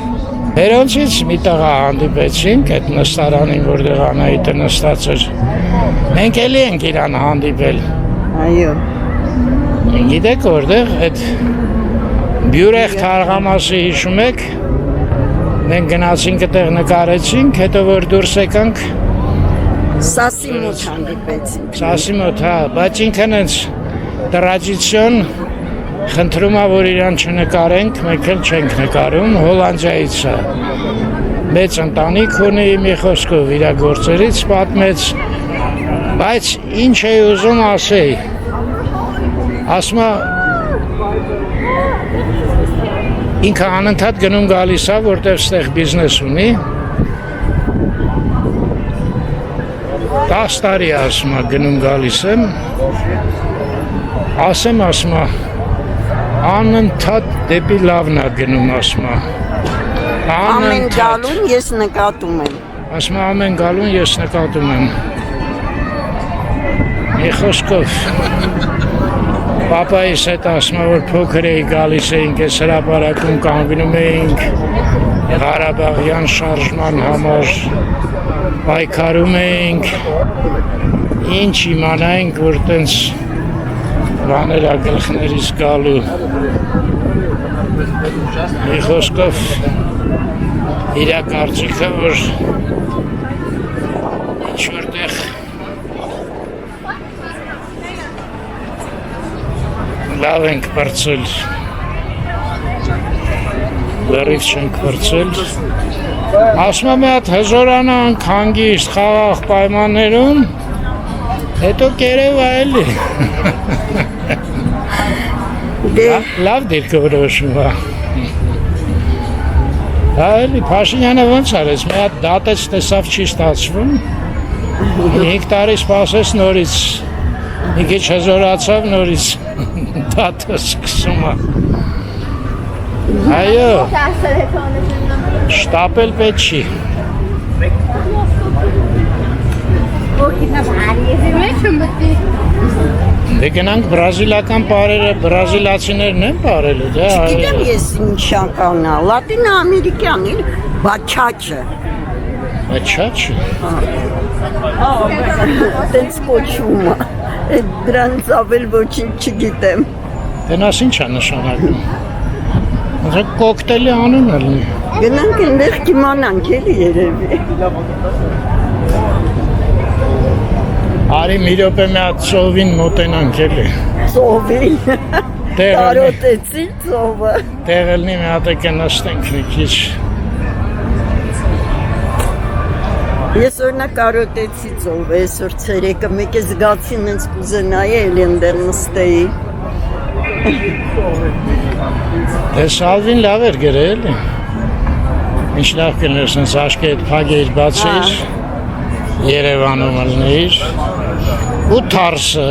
Հերոնցից մի տղա հանդիպեցինք այդ նստարանին, որտեղ Անահիտը նստած էր։ Մենք էլի ենք իրան հանդիպել։ Այո։ Գիտեք որտեղ այդ Բյուրեխտ Արղամասի հիշում եք։ Մենք գնացինք այդտեղ նկարեցինք, հետո որ դուրս եկանք Սասի մոտ հանդիպեցինք։ Սասի մոտ, հա, բայց ինքն հենց տրադիցիոն խնդրում է, որ իրան չնկարենք, մենք էլ չենք նկարում, Հոլանդիայից է։ Մեծ ընտանիք ունի մի խոսքով իր գործերից պատմեց, Բայց ինչ է ուզում ասեի։ Ասма ինքը անընդհատ գնում գալիս է, որտեղ ստեղ բիզնես ունի։ 10 տարի ասма գնում գալիս եմ։ Ասма անընդհատ դեպի լավն է գնում ասma։ Ամեն գալուն ես նկատում եմ։ Ասma ամեն գալուն ես նկատում եմ։ Մի խոսքով Պապայիս հետ ասma, որ փոքր էի գալիս էինք այս հրապարակում կանգնում էինք Ղարաբաղյան շարժման համար պայքարում էինք ինչ իմանայինք որ տենց բաներ ա գլխներից գալու մի խոսքով իրա կարծիքը որ ինչ որտեղ լավ ենք պրծել, լրիվ չենք պրծել, ասում եմ հատ հզորանանք հանգիստ խաղաղ պայմաններում, հետո կերևա էլի, լավ դիրքորոշում է, էլի Փաշինյանը ոնց արեց, մի հատ դատեց տեսավ չի ստացվում, 5 տարի սպասեց նորից, մի քիչ հզորացավ նորից, դատը սկսում է, այո, շտապել պետք չի, դե գնանք բրազիլական պարերը, բրազիլացիներն են պարելու, դե Չգիտեմ ես ինչական է, Լատին Ամերիկյան էր, բաչաչը, Բաչաչը, տենց կոչում է, դրանց ավել ոչինչ չգիտեմ, դենաս ինչ է նշանակում, ոնց կոկտեյլի անուն է լինի, գնանք այնտեղ կիմանանք էլի երևի, արի մի րոպե մի հատ ծովին մոտենանք էլի, ծովին, Տեղը կարոտեցի ծովը, տեղը լինի մի հատ է նստենք մի քիչ, ես օրինակ կարոտեցի ծովը, այսօր ցերեկը մեկ է զգացի նենց կուզենայի էլի ընդեղ նստեի, դե Սալվին լավ էր գրել, ինչ լավ կներ սենց աշկի հետ փագեիր բացեիր, Երևանում ալնեիր, ու թարսը,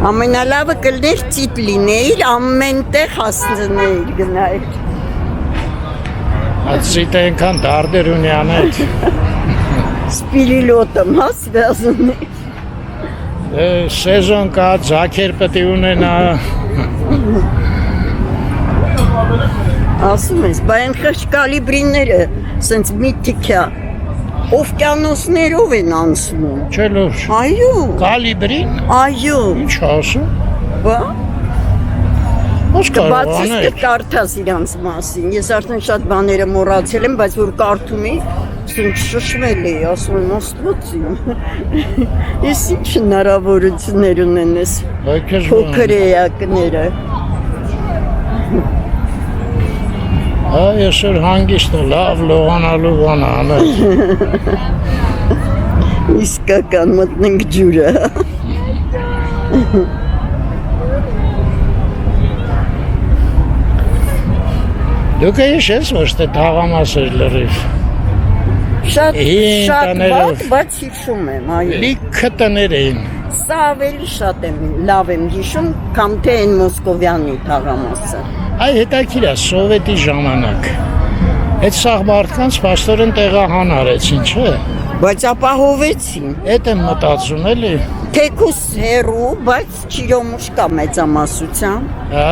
ամենալավը կլներ ծիտ լինեիր, ամեն տեղ հասցնեիր գնայր, այդ ծիտը ենքան դարդեր ունի անետ, սպիրիլոտը մաս վազունի, սեզոն կա, ձակեր պտի ունենա, ասում ես, բա են խղճ կալիբրիները, սենց միտիքյա, օվկիանոսներով են անցնում, չէ լուրջ, այո, կալիբրին, այո, ինչ ասում, բա, ոնց կարող բացիս անել, կարդաս իրանց մասին, ես արդեն շատ բաները մոռացել եմ, բայց որ կարդում էի, սենց շշմել էի, ասում եմ աստվածին, ես ինչ հնարավորություններ ունեն ես փոքր էակները, այսօր հանգիստը լավ լողանալու բան անել, իսկական մտնենք ջուրը, դուք ես ոչ թե թաղամաս էր լրիվ, շատ տաներով, վատ, բայց հիշում եմ, այո, լիքը տներ էին, սա ավելի շատ եմ, լավ եմ հիշում, կամ թե են Մոսկովյանի թաղամասը, այ հետաքրքիր է սովետի ժամանակ, այդ սաղ մարդկանց պաստորեն տեղահան արեցին, չէ, բայց ապահովեցին, էդ եմ մտածում էլի, թեկուս հերու, բայց չիրոմուշկա մեծամասության, հա,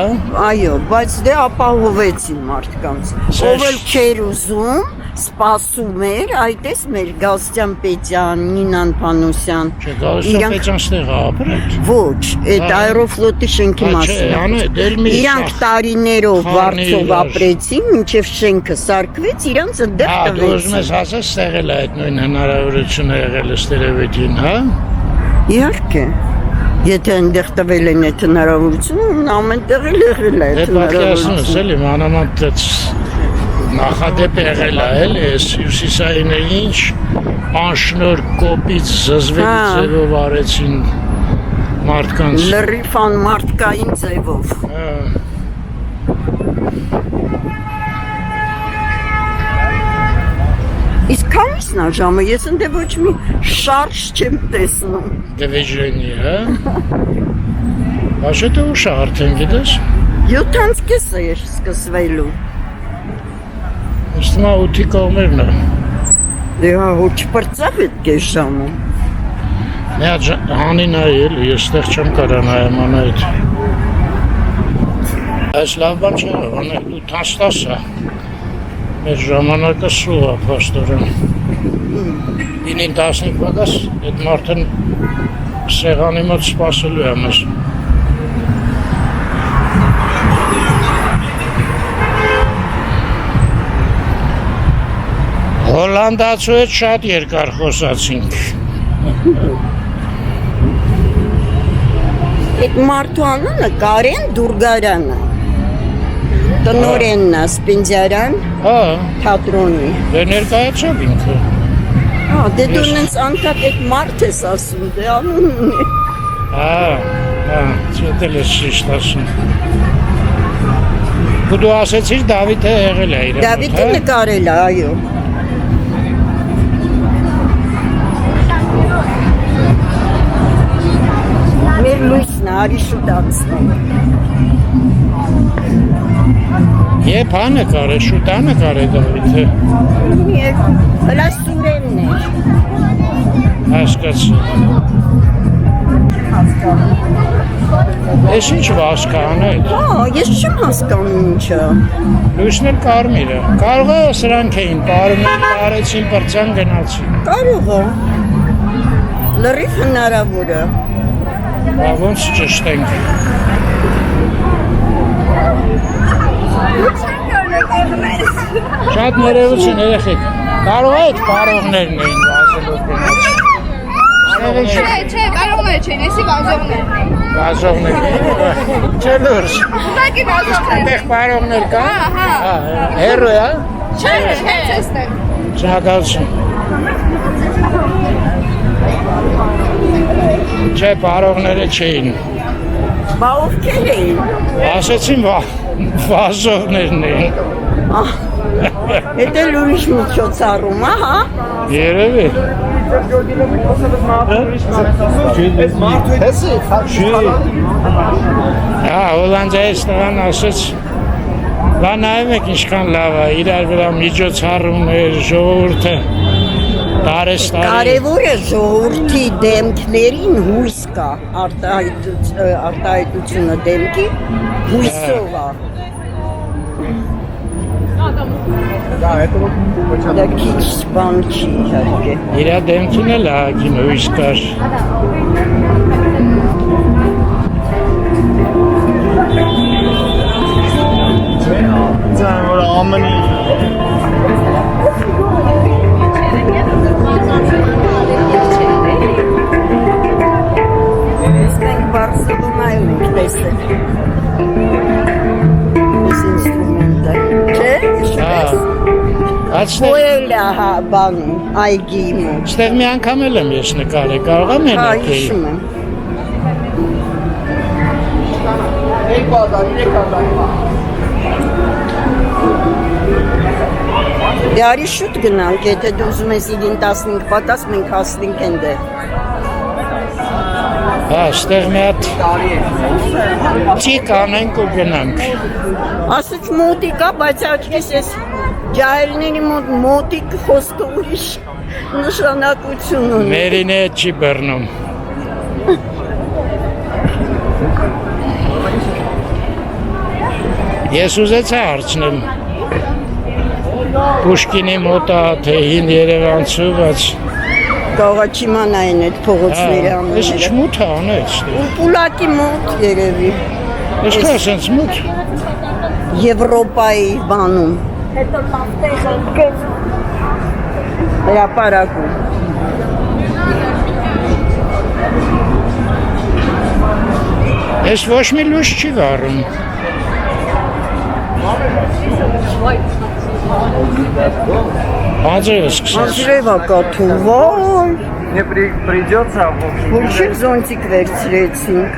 այո, բայց դե ապահովեցին մարդկանց, ով էլ չէր ուզում, սպասում էր, այդպես մեր Գալստյան Պետյան, Նինան Փանոսյան, չէ, Գալստյան Պետյան ստեղ ապրել, ոչ, այդ Աերոֆլոտի շենքի մասին, իրանք տարիներով Վարդով ապրեցին, մինչև շենքը սարքվեց, իրանց ընդեղ դու ուզում ես տվեցին, ասես ստեղել է այդ նույն հնարավորությունը եղել ստերևեթին, հա, իհարկե, եթե ընդեղ տվել են այդ հնարավորությունը, ամեն տեղ էլ եղել է այդ դե պատկերացնում ես հնարավորությունը, էլի, մանավանդ Նախադեպ եղել է, էլի, այս հյուսիսայինը ինչ անշնոր կոպից զզվելի ձևով արեցին մարդկանց։ Լրիվ անմարդկային ձևով։ Իսկ քանիսն է ժամը, ես ընդ ոչ մի շարժ չեմ տեսնում։ Դվիժենի, հա։ Բաշե դու ուշ արդեն գիտես։ 7:30 է սկսվելու։ Ըստ մա 8-ի կողմերն է։ Դե հա, ոչ պրծավ այդ ժամը։ Մի հատ հանին այել, ես ստեղ չեմ կարա նայեմ անայդ։ Այս լավ բան չէ, անել դու թաստաս է։ Մեր ժամանակը սուղ է, պաստորեն։ 9-15 պակաս, այդ մարդն սեղանի մոտ սպասելու է մեզ։ Հոլանդացու հետ շատ երկար խոսացինք։ Այդ մարդու անունը Կարեն Դուրգարյանը։ Տնօրենն է Սպենդիարյան Հա, թատրոնի։ դե ներկայացավ ինքը։ Հա, դե դու նենց անդադ այդ մարդ ես ասում, դե անունն է։ Հա, չետել ես շիշտ ասում։ Դու ասեցիր Դավիթը եղել է իրեն։ Դավիթը նկարել է, այո։ Մեր լույսն է, արի շուտ անցնենք։ Եվ հա նկար է, շուտ հա նկար է Դավիթը։ Հլա Սուրենն է։ Հասկացի։ Ես ինչ վասկան է։ Հա, ես չեմ հասկանում ինչը։ Լույսն էլ կարմիր է։ Կարող է սրանք էին, պարումեն արեցին, պրծան գնացին։ Կարող է։ Լրիվ հնարավոր է։ Բա ոնց ճշտենք։ Շատ ներևություն երեխեք։ Կարող է այդ պարողներն էին վազելով գնաց։ Չէ, կարողներ չեն, եսի վազողներ։ Վազողներ։ Չէ լուրջ։ Ուղղակի վազողներ։ Այդտեղ պարողներ կա։ Հա։ Հերո է։ Չէ, հենց էստեղ։ Շնորհակալություն։ Չէ, պարողները չէին։ Բա ովքեր էին։ Ասեցին վազողներն էին։ Հետ էլ ուրիշ միջոցառում, հա։ Երևի։ Հա, Հոլանդիայից տղան ասեց, բա նայում եք ինչքան լավ է, իրար վրա միջոցառումներ, ժողովուրդը տարեստարի։ Կարևորը ժողովրդի դեմքներին հույս կա, արտահայտությունը դեմքի հույսով է։ Դա քիչ բան չի իհարկե։ Իրա դեմքին էլ ահագին հույս կար։ Ձայն որ ամենի Մենք Բարսելոնայում ենք տեսել։ Այս ինստրումենտը, չէ՞։ Այստեղ Ոել է հա բանում, այգի մոտ։ մի անգամ էլ եմ ես նկարել, կարող եմ Հա, ելնել։ հիշում եմ։ Դե արի շուտ գնանք, եթե դու ուզում ես 15 պատաս, մենք հասնենք էնդեղ։ Հա, այստեղ մի հատ տիկ անենք ու գնանք։ Ասաց մոտիկ է, բայց աչքիս ես ջահելների մոտ մոտիկ խոսքը ուրիշ նշանակություն ունի։ Մերին է չի բռնում։ Ես ուզեցա հարցնեմ Պուշկինի մոտ է, թե հին Երևանցու, բայց Կարող է չիմանային այդ փողոցների ես անունները։ ինչ մութ է անեց։ Պուլակի մոտ երևի։ Ես կա սենց մութ։ Եվրոպայի բանում։ Հետո լավտեղ հրապարակում։ Ես ոչ մի լույս չի վառում։ Անձրևը սկսեց։ Անձրևա կաթում, վայ, Мне придется, в общем, որ չի զոնտիկ վերցրեցինք։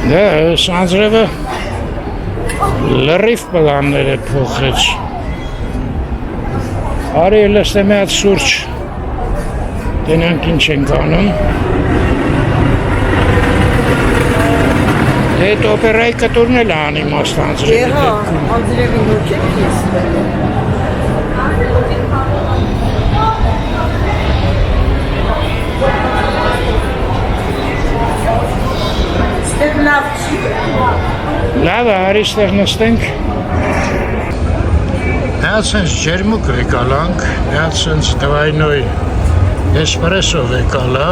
Դե, այս անձրևը լրիվ պլանները փոխեց։ Արի լստե մի հատ սուրճ տենանք ինչ ենք անում։ Դե այդ օպերայի կտուրն էլ անի մաստ անձրևի Եհա, դեպքում։ անձրևի նոք եք կիսվել։ Ստեղ լավ չի։ Լավ է, արի ստեղ նստենք։ Հատ սենց ջերմուկ եկալանք, հատ սենց դվայնոյ էսպրեսով եկալա,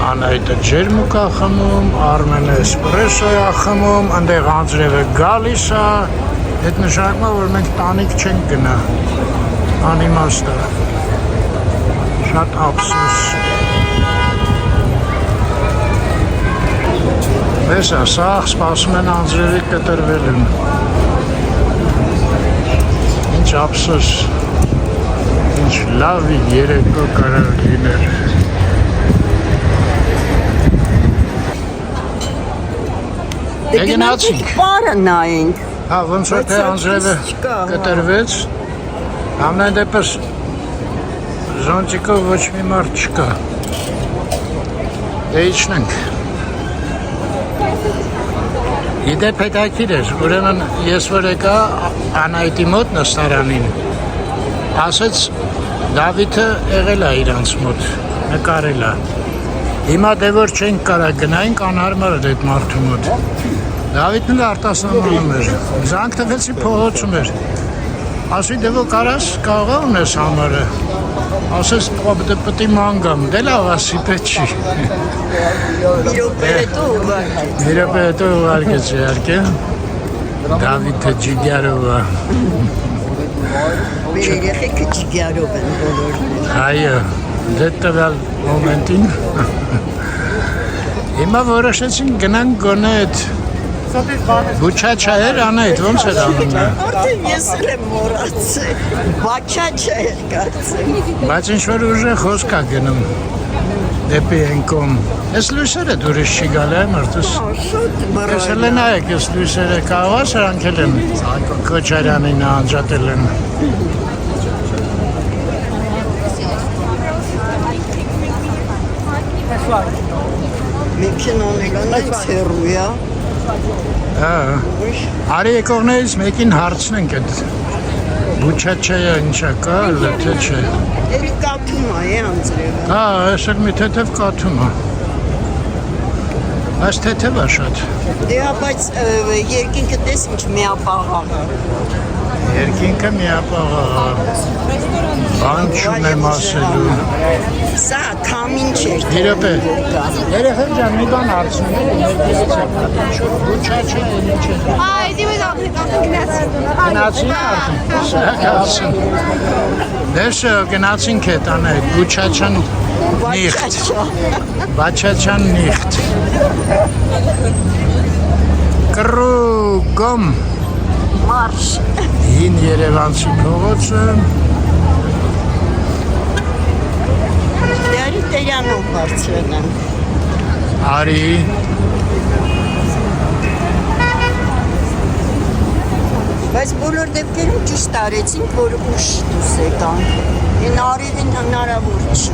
Անայտը ջերմուկ է խմում, Արմենը էսպրեսո է խմում, ընդեղ անձրևը գալիս է, այդ նշանակում է, որ մենք տանիք չենք գնա, անիմաստ է, շատ ափսոս։ Պես է, սաղ սպասում են անձրևի կտրվելուն, ինչ ափսոս, ինչ լավ երեկո կարող լիներ։ Դե գնացինք։ Պարը նայենք։ Հա, ոնց որ թե անձրևը կտրվեց, ամեն դեպս զոնտիկով ոչ մի մարդ չկա։ Դե իջնենք։ Իդեպ հետաքրքիր էր, ուրեմն ես որ եկա Անայտի մոտ նստարանին, ասեց Դավիթը եղել է իրանց մոտ, նկարել է։ Հիմա դե որ չենք կարա գնայինք, անհարմար էր այդ մարդու մոտ։ Դավիթն էլ արտասանանում էր, զանգ տվեցի փողոցում էր, ասի դե որ կարաս կարող ունես համարը, ասես պտի մանգամ, դե լավ ասի պետ չի։ Մի րոպե հետո ուղարկեց։ Մի րոպե հետո ուղարկեց իհարկե, Դավիթը ջիգարով է։ Մեր երեխեքը ջիգարով են բոլորն են։ Այո, դե տվյալ մոմենտին հիմա որոշեցինք գնանք գոնե այդ Բուչաչա էր Անայտ, ոնց էր անում նա։ Արդեն ես էլ եմ մոռացել, բաչաչա էր կարծեմ։ Բայց ինչ-որ ուժը խոսք է գնում դեպի ենկոմ։ Ես լույսերը դուրս չի գալ է մարդուս։ Շոտ Ես էլ բռայլ։ նայեք, ես լույսերը կաղա սրանք էլ են Քոչարյանին անջատել են։ Մեքենաներն էլ ցերու է։ Հա, արի եկողներից մեկին հարցնենք այդ Բուչաչայը ինչա կա, թե չէ։ Էլի կաթում է անձրևը։ Հա, ես էլ մի թեթև կաթում է։ Այս թեթև է շատ։ Դե բայց երկինքը տես ինչ միապաղաղ է։ Երկինքը միապաղաղ է։ Բան չունեմ ասելու։ Սա քամին չէր։ Մի րոպե։ Երեխեք ջան, մի բան հարցնում եմ, ներկայացեք արդեն շուտ Բուչաչա ինչ է։ Ay, dime dónde gnați. Գնացին արդեն։ Սա կասին։ Դες գնացինք հետ անայ Բուչաչան նիխտ։ Բաչաչան նիխտ։ Կրուգոմ Մարշ։ հին Երևանցի փողոցը։ Դերի տերանով բարձրան։ Արի Բայց բոլոր դեպքերում ճիշտ արեցինք, որ ուշ դուս եկան։ Են արևին հնարավոր չի։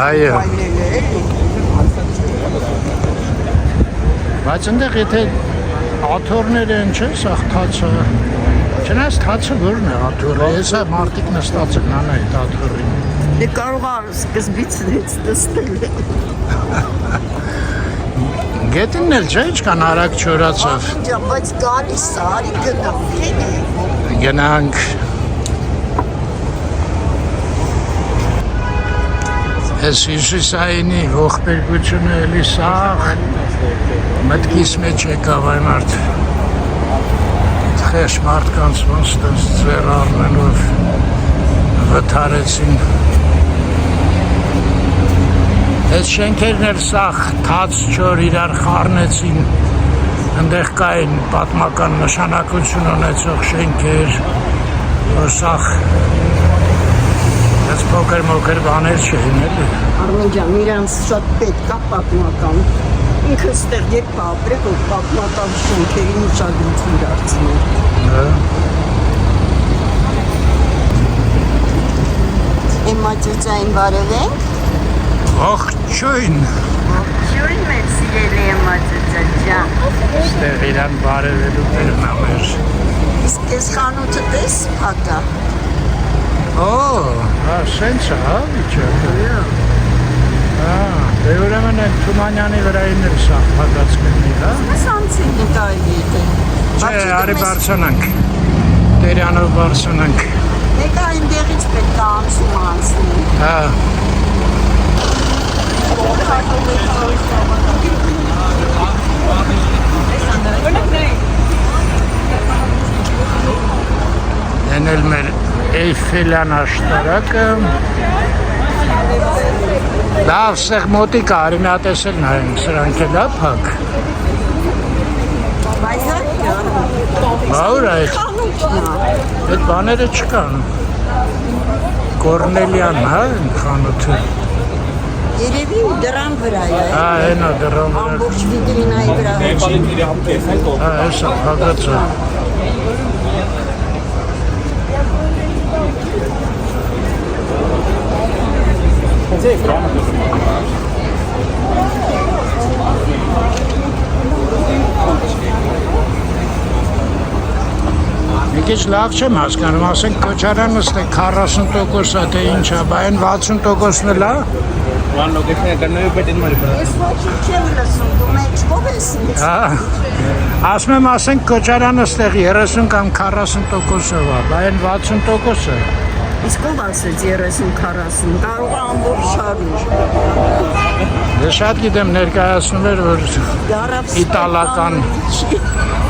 Այո։ Այլելը էլի։ Բայց այնտեղ եթե աթոռները են չէ, սա թացը։ Չնայած թացը որն է աթոռը, հեսա մարդիկ նստած են անայ աթոռին։ Դե կարող է սկզբից դից նստել։ Գետինն էլ չէ, ինչքան արագ չորացավ։ Ջա, բայց գալիս է, արի գնա։ Գնանք։ Ես Հյուսիսայինի ողբերգությունը էլի սաղ մտքիս մեջ եկավ այ մարդ։ Խեշ մարդկանց ոնց տենց ձեր առնելով վթարեցին։ Այս շենքերն էլ սաղ թաց չոր իրար խառնեցին։ Այնտեղ կային պատմական նշանակություն ունեցող շենքեր, սախ այս փոքր բաներ չէին էլի։ Արմեն ջան, իրանց շատ պետք է պատմական։ Ինքը ստեղ երբ ապրեք, որ պատմական շենքերի ուշադրություն դարձնի։ Էմմա ծուծային բարևենք։ Ողջույն։ Ողջույն մեր սիրելի Էմմա ծուծա ջան։ Ստեղ իրան բարևելու տեղն է մեր։ Իսկ ես խանութը տես փակա։ Սենց է, հա, վիճակը։ Դե ուրեմն են Թումանյանի վրային էլ սա փակած կլինի, հա։ Ես անցին դիտայի դե։ Չէ, արի բարձանանք։ Տերյանով բարձանանք։ Եկա այնտեղից պետք է անցում անցնի։ Հա։ Են էլ մեր Էյֆելյան աշտարակը։ Լավ, սեղ մոտիկ արի մի հատ էլ նայենք, սրանք է լավ փակ։ Բա ուր այդ։ Այդ բաները չկան։ Կորնելյան, հա, խանութը։ Երևի դրան վրա է։ Հա, հենա դրան վրա։ Ամբողջ վիտրինայի վրա։ Հա, հեսա փակած է։ Մի քիչ լավ չեմ հասկանում, ասենք Քոչարյանը ստե 40% է, թե ինչ է, բա այն 60%-ն էլ է։ Ես ոչինչ չեմ լսում, դու մեջ ով ես ինձ։ Հա, ասում եմ, ասենք Քոչարյանը ստեղ 30 կամ 40%-ով է, բա այն 60% է։ Իսկ ով ասեց 30-40, կարող է ամբողջ շարուր։ Դե շատ գիտեմ ներկայացնում էր, որ իտալական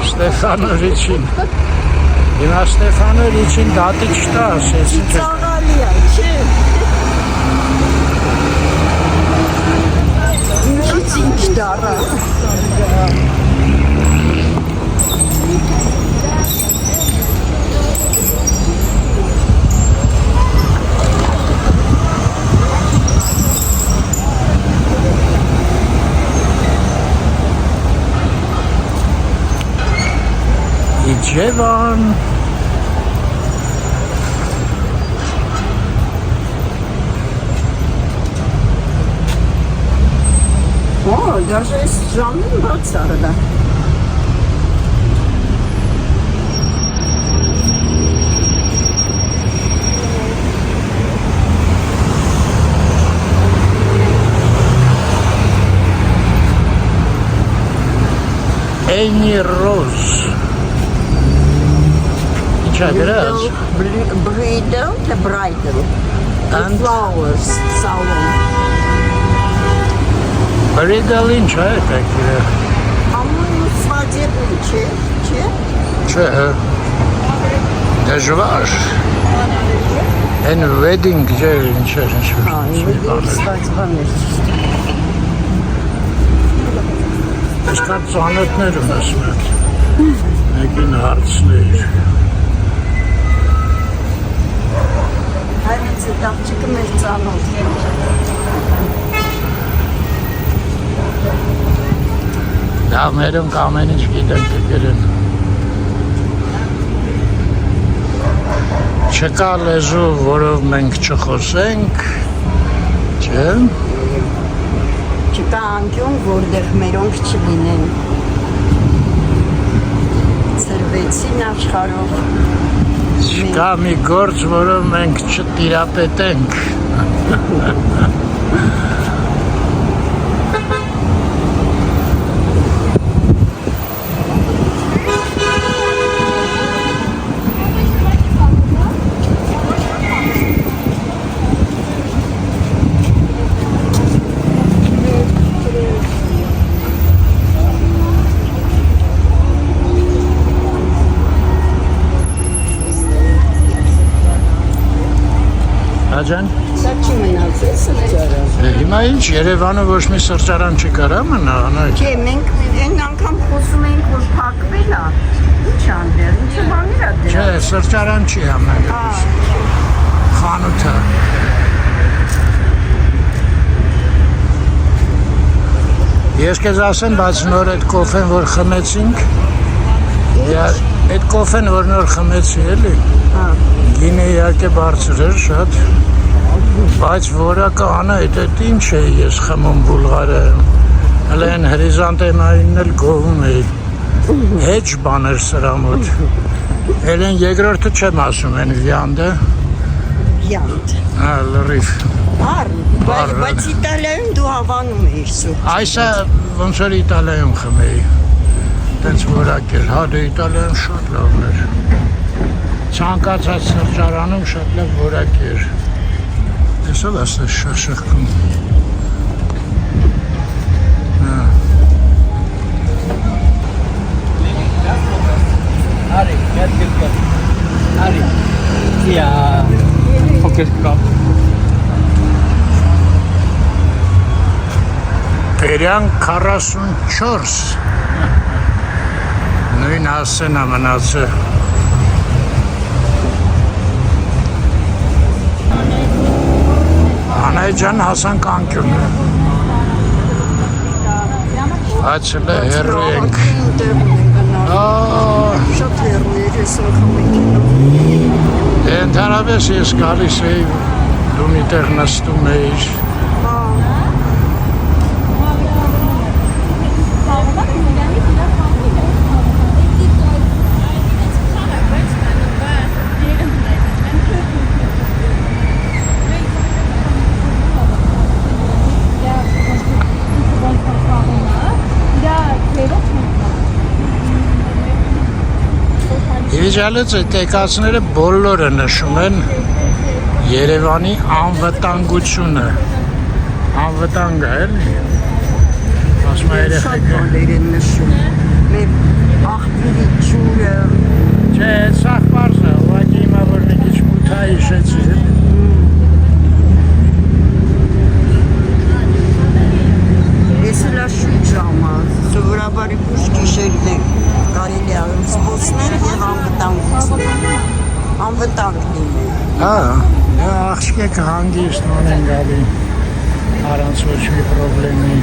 Ստեֆանո Ռիչին։ Հիմա Ստեֆանո Ռիչին դատի չտա, ասեց։ Ծաղալի է, չէ։ Ինչից ինչ դառա։ Իջևան։ Даже с жаным бацарда. Էյնի Ռոզ։ Չագրած։ Bridal, the bridal. And Flowers salon. Bridal ինչ է տակիրը։ Ամեն սվադեբն չէ, չէ։ Չէ։ Դժվար։ Են wedding ջեր ինչ է ինչ։ Սվադեբներ։ Այսքան ծանոթներ ունես մեկ։ Մեկին հարցներ։ Հայրից է տաղջիկը մեր ծանոթ։ Լավ, մերոնք ամեն ինչ գիտեն կգրեն։ Չկա լեզու, որով մենք չխոսենք, չէ՞։ Չկա անկյուն, որտեղ մերոնք չլինեն։ Ծրվեցին աշխարհով։ Չկա մի գործ, որով մենք չտիրապետենք։ Աջան։ Սա չի մնաց է սրճարան։ Հիմա ինչ Երևանը ոչ մի սրճարան չի կարա մնա, անայ։ Չէ, մենք մի Այն անգամ խոսում էինք, որ փակվել է։ Ինչ անդեր, ինչ բաներ է դրա։ Չէ, սրճարան չի ամենից։ Խանութը։ Ես քեզ ասեմ, բայց նոր այդ կոֆեն, որ խմեցինք, այդ կոֆեն, որ նոր խմեցի, էլի, գինը իհարկե բարձր էր շատ, բայց որակը անա, այդ ինչ է ես խմում Բուլղարը, հələ են հրիզանտեմայինն էլ գովում էի, հեչ բան էր սրա մոտ, էլ են երկրորդը չեմ ասում, են վյանդը, Վյանդ։ լրիվ, Բայց Իտալիայում դու հավանում էիր սուրճ։ այսը ոնց որ Իտալիայում խմեի, տենց որակ էր, հա դե Իտալիայում շատ լավն էր, ցանկացած սրճարանում շատ լավ որակ էր, տեսավ ասես շաշխքում, Ari, get good. Ari. Yeah. Okay, stop. Տերյան 44 նույն ասեն ամնացը Անայջան հասանք անկյուն Ացել է հերու ենք Շատ հերու էր ես անգամ Ընդհանրապես ես գալիս էի դու միտեղ նստում էիր Իջալից այդ տեկացները բոլորը նշում են Երևանի անվտանգությունը Անվտանգ է էլի Ասում է Շատ երեխեքը բաներ են նշում Մեր աղբյուրի ջուրը Չէ, սաղ պարզ է, ուղղակի հիմա որ մի քիչ մութա հիշեցի Ես էլ շուտ ժամը Սովորաբարի բուժ գիշերն է կարելի է զբոսնել և անվտանգ լինել Հա, աղջկեք հանգիստ ման են գալի Առանց ոչ մի պրոբլեմի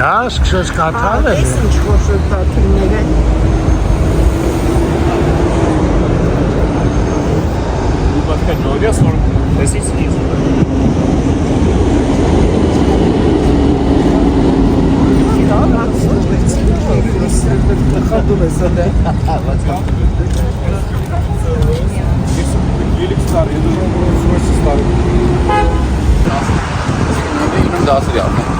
Հա, սկսեց կաթալ է Ես ինչ խոշոր տաթիները Բացկա նորյա սոր լեսից նիզ։ Խանդում ես ադե։ Բացկա։ Ես լիլիք ստար, ես դժոն սվորսի ստար։ Ինում դասրի արդեն։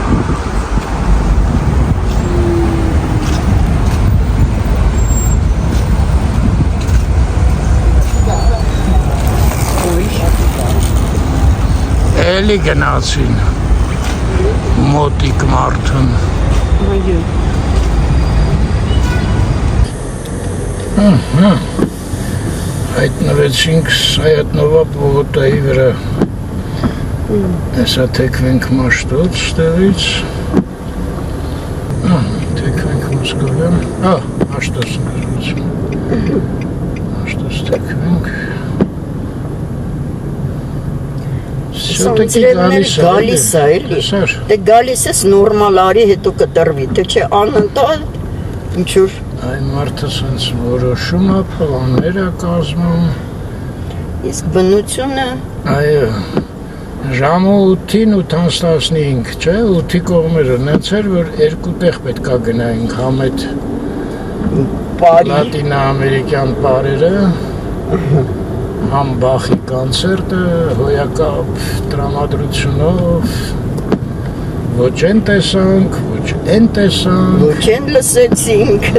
Էլի գնացին մոտիկ մարդն Հայտնվեցինք Սայատնովա պողոտայի վրա Հեսա թեքվենք մաշտոց ստեղից Թեքվենք մոսկովյան Մաշտոց Մաշտոց թեքվենք գալիս է էլի Դե գալիս ես նորմալ արի հետո կտրվի Թե չէ անընդհատ ինչ-որ Այն մարդը սենց որոշում է, պլաններ է կազմում Իսկ բնությունը Այո Ժամը 8-ին 8:15, չէ, 8-ի կողմերը նենց էր, որ երկու տեղ պետք է գնայինք համ այդ լատինա-ամերիկյան պարերը համ Բախի կոնցերտը, հոյակապ տրամադրությունով, ոչ են տեսանք, ոչ են տեսանք, ոչ են լսեցինք,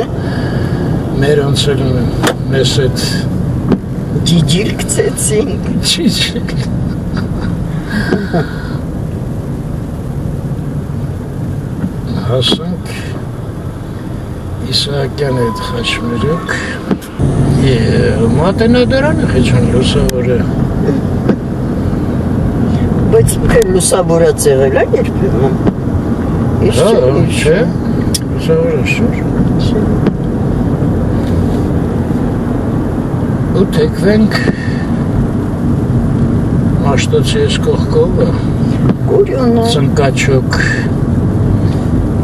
մեր ոնց էլ մեզ այդ Ջիջիլ գցեցինք։ Չի։ Հասանք Իսահակյան այդ խաչմերուկ մատենադարանը խեչան լուսավորը Բայց ինքը լուսավորած եղել է երբեմն։ չէ, լուսավորը շուր ու թեքվենք Մաշտոցի ես կողքովը Գորյունը։ Ծնկաչոք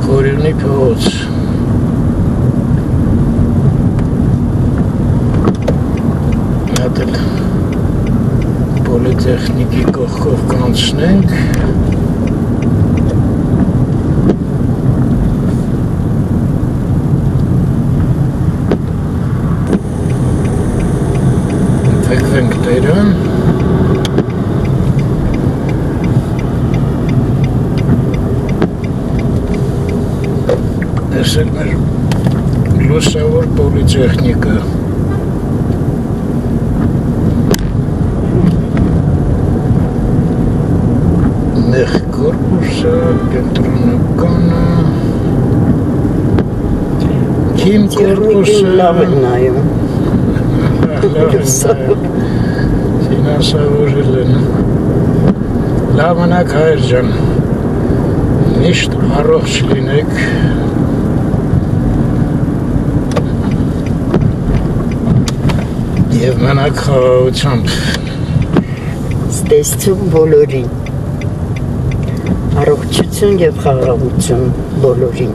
Գորյունի փողոց Հատել Պոլիտեխնիկի կողքով կանցնենք Թեքվենք տերան Տեսել մեր լուսավոր պոլիտեխնիկը Նեղ կորպուսը, կենտրոնականը Քիմ կորպուսը Լավ են նայում։ Ֆինանսավորել են Լավ մնաք հայր ջան Միշտ առողջ լինեք Եվ մնաք խաղաղությամբ Ստեսություն բոլորին։ Առողջություն եւ խաղաղություն բոլորին։